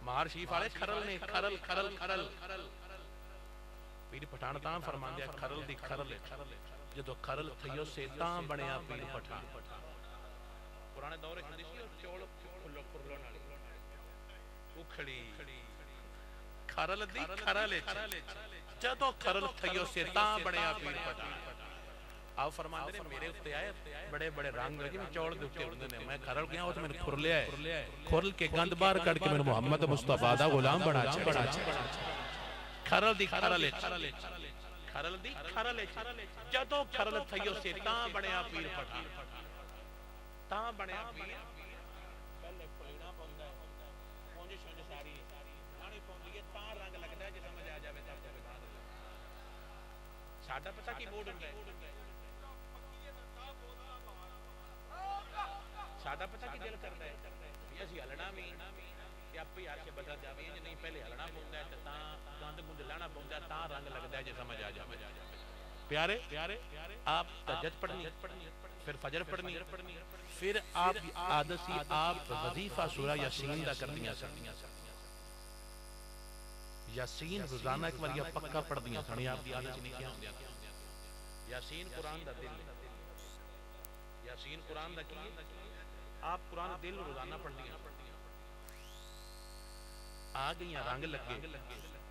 C: مہار شریف والے کھرل پیر پٹھان تاں فرمان دیا کھرل دی کھرل جدو کھرل تھیو سے تاں بنیا پیر پٹھان پرانے دور ہندی سی اور چول کھلو نالی اکھڑی کھرل دی کھرل جدو کھرل تھیو سے تاں بنیا پیر پٹھان آپ فرماتے ہیں میرے اتنے آئے بڑے بڑے رنگ لگے میں چوڑ دے اتنے ہوندے نے میں کھرل گیا ہوں تو میں نے کھر لیا ہے کھرل کے گند بار کڑ کے میں نے محمد مصطفیٰ دا غلام بڑا کھرل دی کھرل دی کھرل جدو کھرل تھئیو سے تاں بڑیا پیر پٹھا تاں بڑیا پیر پہلے پلینا پوندا ہے پونجے شونجے ساری آنی پوندی ہے تاں رنگ لگتا ہے جی سمجھ آ جاوے تاں جاوے تاں ساڑھا پتہ کی موڈ ہوندہ ہے ساڑھا پتہ کی دل کرتا ہے یہ اسی ہلنا بھی کہ آپ پہ یار سے بدل جاوے ہیں نہیں پہلے ہلنا پوندا ہے تاں گاند گند لانا پوندا ہے تاں رنگ لگتا ہے جی سمجھ آ جاوے پیارے آپ تہجد پڑھنی پھر فجر پڑھنی پھر آپ عادت سی آپ وظیفہ سورہ یاسین دا کر دیا یاسین روزانہ ایک بار یہ پکا پڑھ دیا سنی آپ دی عادت نہیں کیا ہوندیا یاسین قرآن دا دل یاسین قرآن دا کی آپ قرآن دل روزانہ پڑھ دیا آ گئیاں رنگ لگے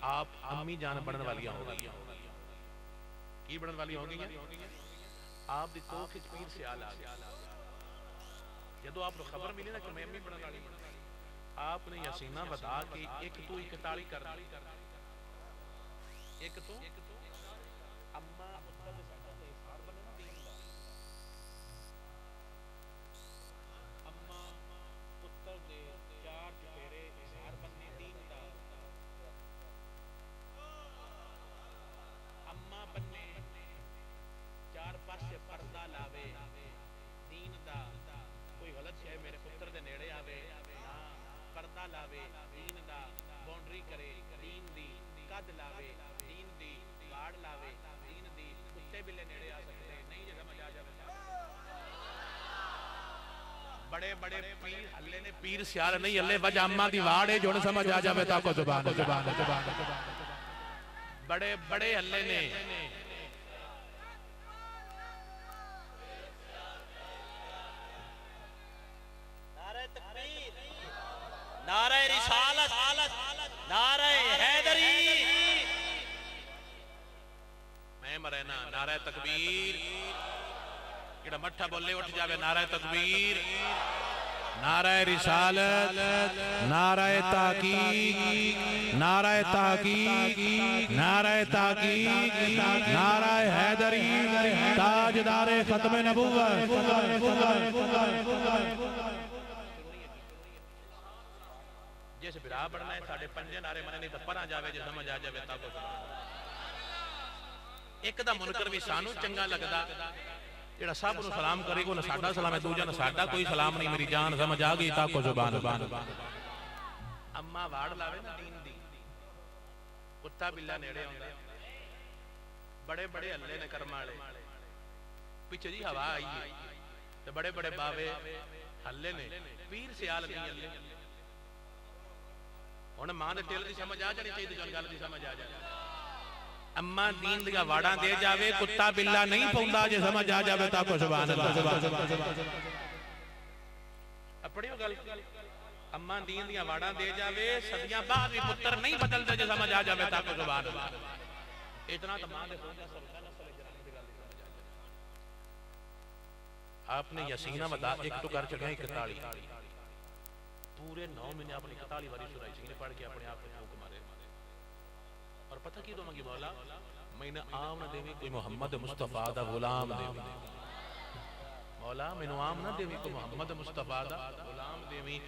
C: آپ امی جان بڑھن والیاں ہو گئی کی بڑھن والی ہو گئی ہیں آپ دی تو کچھ پیر سے آل آ گیا جدو آپ کو خبر ملی نا کہ میں امی بڑھن والی آپ نے یاسینہ بتا کہ ایک تو اکتالی کر دی ایک تو اما اتر ساڑھا دے سار بنے نا دین دا اما اتر دے چار چپیرے سار بنے دین دا اما بنے چار پاس پردہ لاوے دین دا کوئی غلط ہے میرے پتر دے نیڑے آوے پردہ لاوے دین دا بونڈری کرے دین دی قد لاوے دین دی واڑ لاوے دین دی کتے بلے نیڑے آ سکتے نہیں جگہ مجا جاوے بڑے بڑے پیر اللہ نے پیر سیار نہیں اللہ وجہ اممہ دی واڑ ہے جو نے سمجھ آ جاوے تاکو زبان بڑے بڑے اللہ نے نعرہ رسالت نعرہ حیدری میں مرہنا نعرہ تکبیر کیڑا مٹھا بولے اٹھ جاوے نعرہ تکبیر
B: نعرہ رسالت نعرہ تحقیق نعرہ تحقیق نعرہ تحقیق نعرہ حیدری تاجدار ختم نبوت
C: جیسے پھر آپ بڑھنا ہے ساڑھے پنجے نعرے منے نہیں تو پرہ جاوے جو سمجھ آ جاوے تاکو ایک دا منکر بھی سانو چنگا لگدا جیڑا صاحب انہوں سلام کرے گو نہ ساڑھا سلام ہے دوجہ نہ ساڑھا کوئی سلام نہیں میری جان سمجھ آگئی تاکو زبان اما واڑ لاوے نا دین دی کتا بلہ نیڑے ہوندے بڑے بڑے اللہ نے کرمالے پیچھے جی ہوا آئی ہے بڑے بڑے باوے اللہ نے پیر سے آل نہیں اللہ انہیں ماں دے ٹیل دی سمجھ آ جانی چاہیے جان گال دی سمجھ آ جانی اما دین دیا واڑاں دے جاوے کتا بلہ نہیں پوندا جے سمجھ آ جاوے تاکو سبحان اللہ اپڑی ہو گل اما دین دیا واڑاں دے جاوے صدیاں بعد بھی پتر نہیں بدل دے جے سمجھ آ جاوے تاکو سبحان اللہ اتنا تو ماں دے پوندا سلطانہ صلی جرانی دی گل دی سمجھ آ جاوے آپ نے یسینہ ودا ایک تو کر چکے اکتالی پورے 9 مہینے اپنی اکتالی والی سورہ یسین پڑھ کے اپنے آپ کو پھونک مارے اور پتہ کی دو منگی مولا میں نے عام نہ دیوی کوئی محمد مصطفیٰ دا غلام دیوی مولا میں نے عام نہ دیوی کوئی محمد مصطفیٰ دا غلام دیوی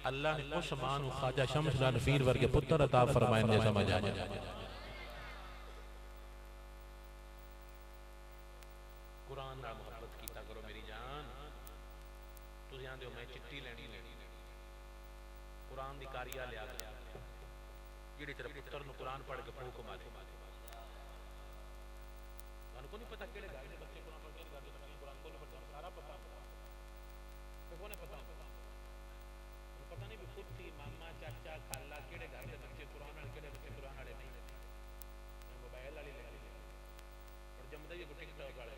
C: اللہ نے عثمان و خواجہ شمس نفیر ورگے پتر عطا فرمائیں دے سمجھ آ جائے قرآن نہ محبت کیتا کرو میری جان تو یہاں دیو میں چٹی لینی قرآن دی کاریا لیا گیا جیڑی طرح پتر نو قرآن پڑھ کے پھوک مارے انہوں کو نہیں پتا کیڑے گھر میں بچے قرآن پڑھ کے گھر میں قرآن کو نہیں پڑھتا سارا پتا پھر کونے پتا انہوں پتا نہیں بھی خود تھی ماما چاچا کھالا کیڑے گھر میں بچے قرآن والے کیڑے بچے قرآن والے نہیں موبائل والی لے لی اور جمدہ یہ ٹک ٹاک والے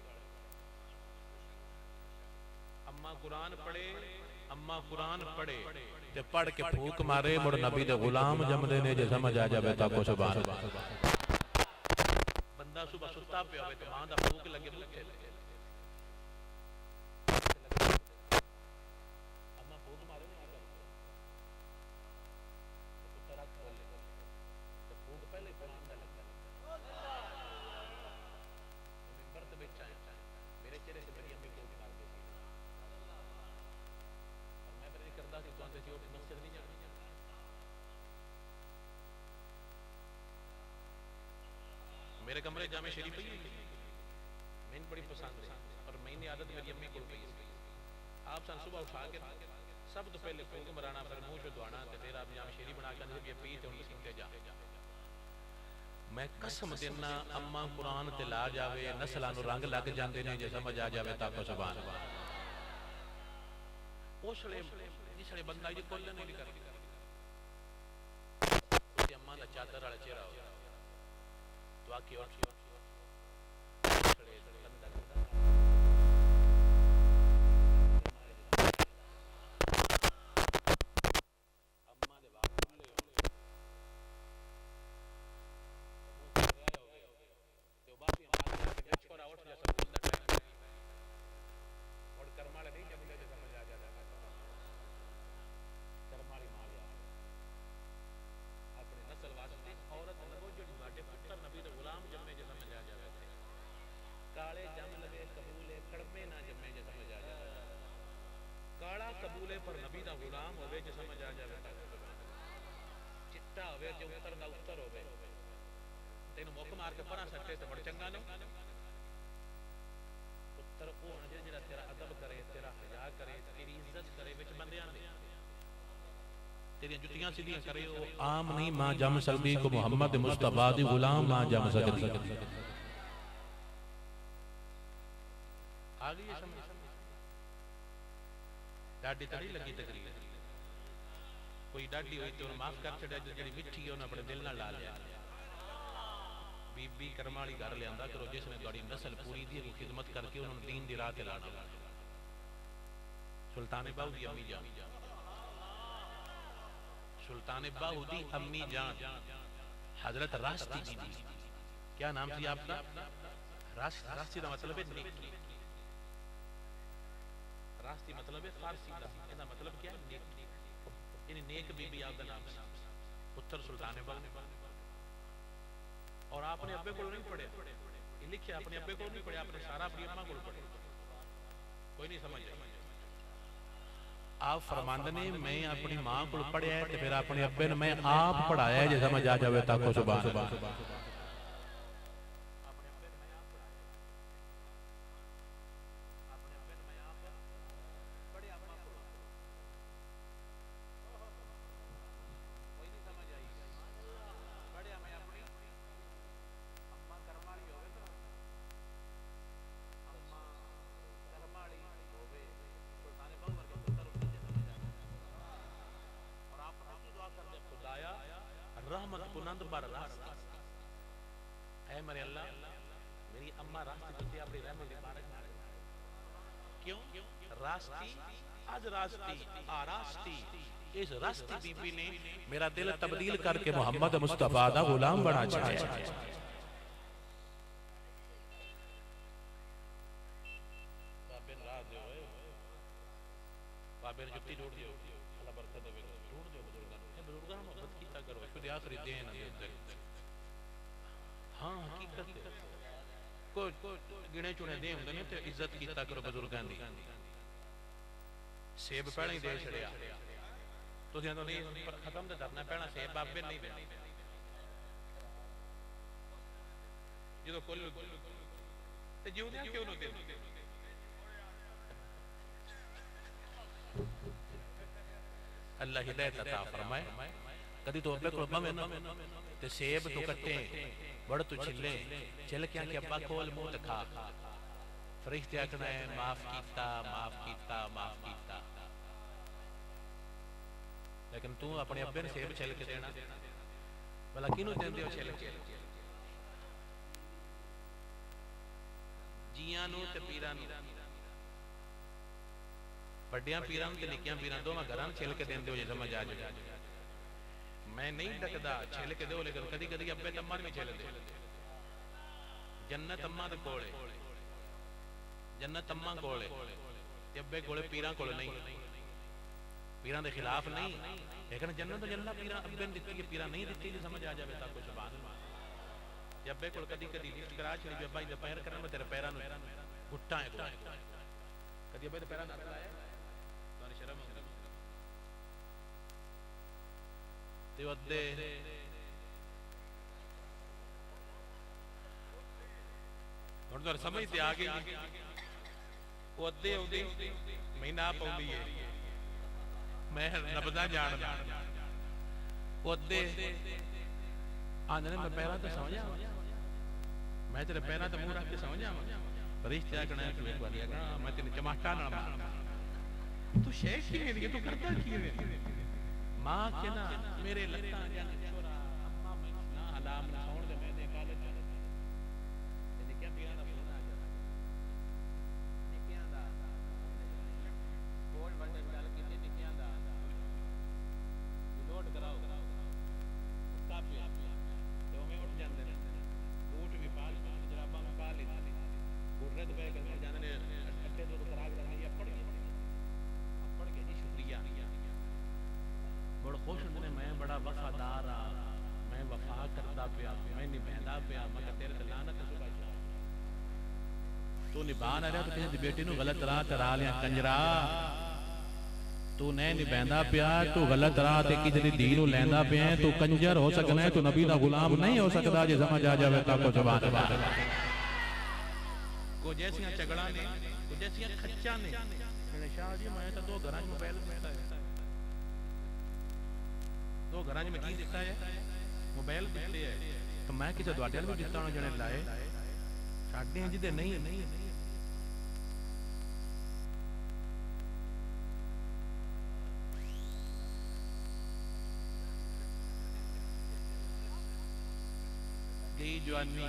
C: اما قرآن پڑھے اما قرآن پڑھے تے پڑھ کے پھوک مارے مڑ نبی دے غلام جمدے نے جے سمجھ آ جاوے تاکو سبحان اللہ بندہ صبح ستا پہ ہوئے تو ماں دا پھوک لگے بھوکے لگے جامع شریف پہ میں بڑی پسند ہے اور میں نے عادت میری امی کو پہ آپ سن صبح اٹھا کے سب تو پہلے پھونک مرانا پھر منہ چ دھوانا تے پھر آپ جامع شریف بنا کے یہ پی تے ان سیکھتے جا میں قسم دینا اما قرآن تے لا جاوے نسلاں نو رنگ لگ جاندے نے جے سمجھ آ جاوے تا کو سبحان اللہ اوسڑے جسڑے بندہ یہ کول نہیں کر تے اما دا چادر والا چہرہ ہو دعا کی اور قبولے پر نبی دا غلام ہوئے جو سمجھ آ جائے چٹا ہوئے جو اتر دا اتر ہوئے تینو موقع مار کے پڑھا سکتے تو بڑھ چنگا نہیں اتر او آنے جڑا تیرا ادب کرے تیرا حیا کرے تیری عزت کرے وچ بندے آنے تیری جتیاں سیدھیاں کرے او عام نہیں ماں جم سکتی کو محمد مصطفیٰ دی غلام ماں جم سکتی آگئی یہ سمجھ ڈاڈی تڑی لگی تقریر کوئی ڈاڈی ہوئی تو انہوں معاف کر چھڑا جڑی مٹھی ہے انہوں اپنے دل نہ لا لیا بی بی کرمالی گھر لے آندہ کرو جس میں گاڑی نسل پوری دی خدمت کر کے انہوں نے دین دی رات لانا سلطان باہو دی امی جان سلطان باہو دی امی جان حضرت راستی بی بی کیا نام تھی آپ کا راستی دا مطلب ہے نیکی راستی مطلب ہے فارسی دا اینا مطلب کیا ہے نیک یعنی نیک بی بی آپ دا نام پتر سلطان باہو اور آپ نے ابے کو نہیں پڑھے یہ لکھے اپنے ابے کو نہیں پڑھے آپ نے سارا اپنی اماں کو پڑھے کوئی نہیں سمجھ آپ فرماندے نے میں اپنی ماں کو پڑھیا ہے پھر اپنے ابے نے میں آپ پڑھایا ہے جیسا سمجھ آ جاوے تاکو سبحان اللہ رحمت کنند بر راستی اے میرے اللہ میری اممہ راستی بلتی اپنی رحمت بارک کیوں راستی آج راستی آراستی اس راستی بی بی نے میرا دل تبدیل کر کے محمد مصطفیٰ دا غلام بنا چاہے بابن راہ دے ہوئے بابن جبتی جوڑ دیو اللہ برکت دے جوڑ دیو بزرگاں محبت کیتا کرو خود آخری دین دیتے ہاں حقیقت ہے کوئی گنے چونے دے ہوں دنے تے عزت کیتا کرو بزرگاں دی سیب پہلے ہی دے چھڑیا تو دیاں تو نہیں ختم دے درنا پہلا سیب آپ بھی نہیں دے یہ تو کل تے جیوں دیاں کیوں نہ دے اللہ ہدایت عطا فرمائے کدی تو ابے کو میں نا تے سیب تو کٹے بڑ تو چھلے چل کے کہ ابا کول منہ کھا فرشتے آکھنا ہے معاف کیتا معاف کیتا معاف کیتا لیکن تو اپنے ابے نے سیب چھل کے دینا بھلا کینوں دیندے ہو چھل کے جیاں نو تے پیراں نو بڑیاں پیران تے نکیاں پیران دو میں گھران چھل کے دین دے ہو یہ سمجھ آ جائے میں نہیں ڈکدا چھل کے دے ہو لیکن کدی کدی ابے تمہار میں چھل دے جنت اماں دے کولے جنت اماں کولے ابے کولے پیران کولے نہیں پیران دے خلاف نہیں لیکن جنت جنت پیران ابے نے دیتی پیران نہیں دیتی یہ سمجھ آ جائے تاکو سبحان اللہ ابے کول کدی کدی لفٹ کرا چھڑی جو ابا دے پیر کرن میں تیرے پیراں نو گھٹاں کدی ابے دے پیراں نال لائے دیو ادے ہن تو سمجھ تے آ گئی او ادے اودی مہینہ پاؤندی ہے میں نبدا جان او ادے آندے میں پیرا تے سمجھا میں تیرے پیرا تے منہ رکھ کے سمجھا فرشتے آکھنا تو ایک بار آکھنا میں تینوں چماٹا نہ تو شیخ کی ہے تو کرتا کی ہے ماں کے نا میرے لتاں جان چھوڑا اماں میں نا حلام نہ سون دے میں نے کالج تے کیا بیان دا فون آ جاتا نکیاں دا بول بڑے گل کیتے نکیاں دا لوڈ کراؤ کافی تے او میں اٹھ جاندے نے بوٹ بھی پال جراباں میں پال لی گرد پہ گل جاندے نے اٹے تو کرا کے رکھا یہ پڑھ کے جی شکریہ بڑا خوش ہوندے میں بڑا وفادار ہاں میں وفا کرتا پیا میں نبھیندا پیا مگر تیرے تے لعنت ہے صبح شام تو نبھا نہ رہا تو کسی دی بیٹی نو غلط راہ تے را لیا کنجرا تو نہیں نبھیندا پیا تو غلط راہ تے کسی دی دین نو لیندا پیا تو کنجر ہو سکنا ہے تو نبی دا غلام نہیں ہو سکدا جے سمجھ آ جاوے تا کو سبحان اللہ کو جیسیاں چگڑا نے کو جیسیاں کھچا نے میرے شاہ جی میں تو دو گھراں موبائل دیتا ہے دو گھراں میں کی دیتا ہے موبائل دیتے ہے تو میں کسے دواٹے بھی دیتا ہوں جنے لائے ساڈے ہیں جدے نہیں گئی جوانی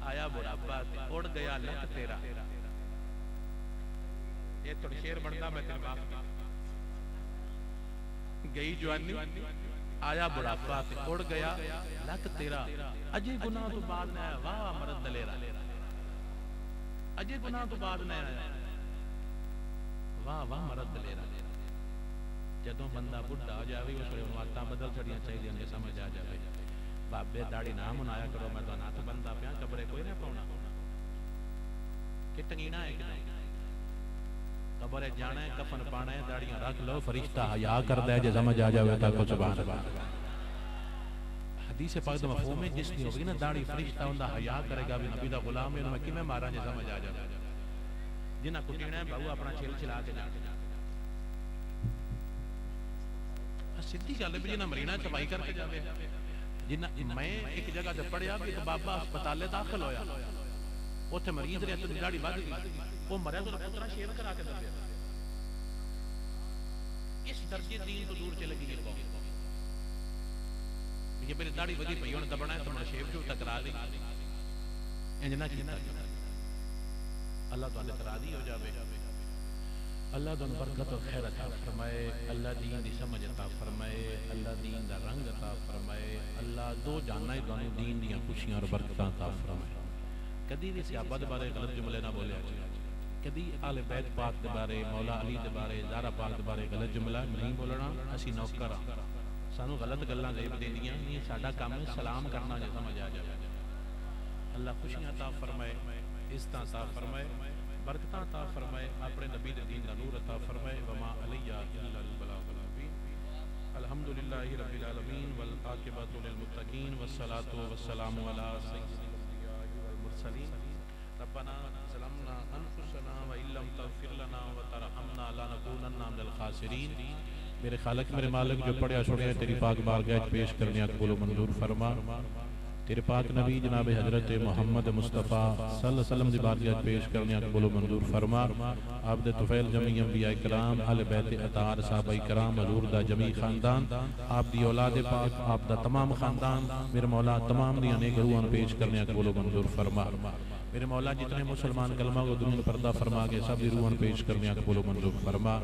C: آیا بڑھاپا اڑ گیا لک تیرا یہ تھوڑی شیر بنتا میں تیرے باپ گئی جوانی آیا بڑھاپا اڑ گیا لک تیرا اجے گناہ تو بعد نہ آیا واہ مرد دلیرا اجے گناہ تو بعد نہ آیا واہ واہ مرد دلیرا جدوں بندہ بڑھا ہو جاوے اس ویلے ماتاں بدل چھڑیاں چاہیے ان سمجھ آ جاوے بابے داڑھی نہ منایا کرو میں تو نات بندہ پیا قبرے کوئی نہ پاؤنا کہ ٹنگینا ہے کہ قبرے جانا ہے کفن پانا ہے داڑیاں رکھ لو فرشتہ حیا کردا ہے جے سمجھ آ جاوے تا کو سبحان اللہ حدیث پاک دا مفہوم ہے جس کی ہوگی نا داڑھی فرشتہ ہوندا حیا کرے گا بھی نبی دا غلام ہے میں کیویں ماراں جے سمجھ آ جاوے جنہاں کو ٹینا ہے بہو اپنا چھیل چلا کے جا سیدھی گل ہے بھی جنہاں مرینا چپائی کر کے جاوے جنہاں میں ایک جگہ تے پڑھیا بھی ایک بابا ہسپتالے داخل ہویا اوتھے مریض رہیا تے داڑھی وڈ گئی وہ مریا تو پترا شیر کرا کے دبیا اس درجے دین تو دور چلے گئی قوم یہ میری داڑھی ودی پئی ہن دبنا ہے تو میں شیو جو ٹکرا لی انج نہ کیتا اللہ تعالی راضی ہو جاوے اللہ دن برکت و خیر عطا فرمائے اللہ دین دی سمجھ عطا فرمائے اللہ دین دا رنگ عطا فرمائے اللہ دو جاننا ہی دونوں دین دیاں خوشیاں اور برکتاں عطا فرمائے کدی بھی صحابہ دے بارے غلط جملے نہ بولیا کدی آل بیت پاک دے بارے مولا علی دے بارے زہرا پاک دے بارے غلط جملہ نہیں بولنا اسی نوکر ہاں سانو غلط گلاں زیب دے دیاں نہیں ساڈا کام ہے سلام کرنا جے سمجھ آ جائے اللہ خوشیاں عطا فرمائے عزتاں عطا فرمائے برکتاں عطا فرمائے اپنے نبی دے دین دا نور عطا فرمائے وما علیہ الا البلاغ المبین الحمدللہ رب العالمین والعاقبۃ للمتقین والصلاة والسلام علی سید الانبیاء والمرسلین ربنا ظلمنا انفسنا وان لم تغفر لنا وترحمنا لنکونن من الخاسرین میرے خالق میرے مالک جو پڑھیا چھوڑیا تیری پاک بارگاہ پیش کرنے قبول و منظور فرما تیرے پاک نبی جناب حضرت محمد مصطفیٰ صلی اللہ علیہ وسلم دی بارگاہ پیش کرنے قبول و منظور فرما آپ دے طفیل جمعی انبیاء کرام اہل بیت اطہار صحابہ کرام حضور دا جمعی خاندان آپ دی اولاد پاک آپ دا تمام خاندان میرے مولا تمام دی نیک روحاں پیش کرنے قبول و منظور فرما میرے مولا جتنے مسلمان کلمہ کو دنیا پردہ فرما کے سب دی روحاں پیش کرنے قبول و منظور فرما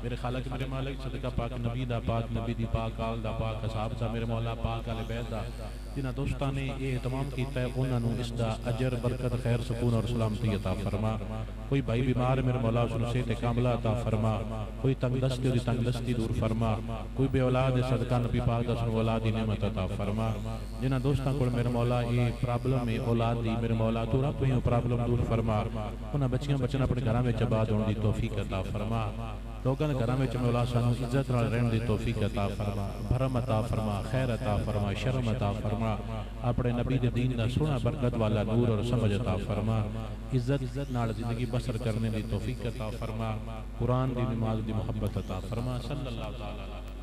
C: میرے خالق میرے مالک صدقہ پاک نبی دا پاک نبی دی پاک آل دا پاک اصحاب دا میرے مولا پاک اہل بیت دا جنہاں دوستان نے یہ اہتمام کیتا ہے انہاں نو اس دا اجر برکت خیر سکون اور سلامتی عطا فرما کوئی بھائی بیمار میرے مولا اس نو صحت کاملہ عطا فرما کوئی تنگ دستی دی تنگ دستی دور فرما کوئی بے اولاد صدقہ نبی پاک دا سن اولاد دی نعمت عطا فرما جنہاں دوستان کو میرے مولا یہ پرابلم ہے اولاد دی میرے مولا تو رب پرابلم دور فرما انہاں بچیاں بچنا اپنے گھراں وچ آباد ہون دی توفیق عطا فرما
D: لوگاں دے گھراں وچ مولا سانو عزت نال رہن دی توفیق عطا فرما، بھرم عطا فرما، خیر عطا فرما، شرم عطا فرما، اپنے نبی دے دین دا سونا برکت والا نور اور سمجھ عطا فرما، عزت نال زندگی بسر کرنے دی توفیق عطا فرما، قرآن دی نماز دی محبت عطا فرما، صلی اللہ تعالی علیہ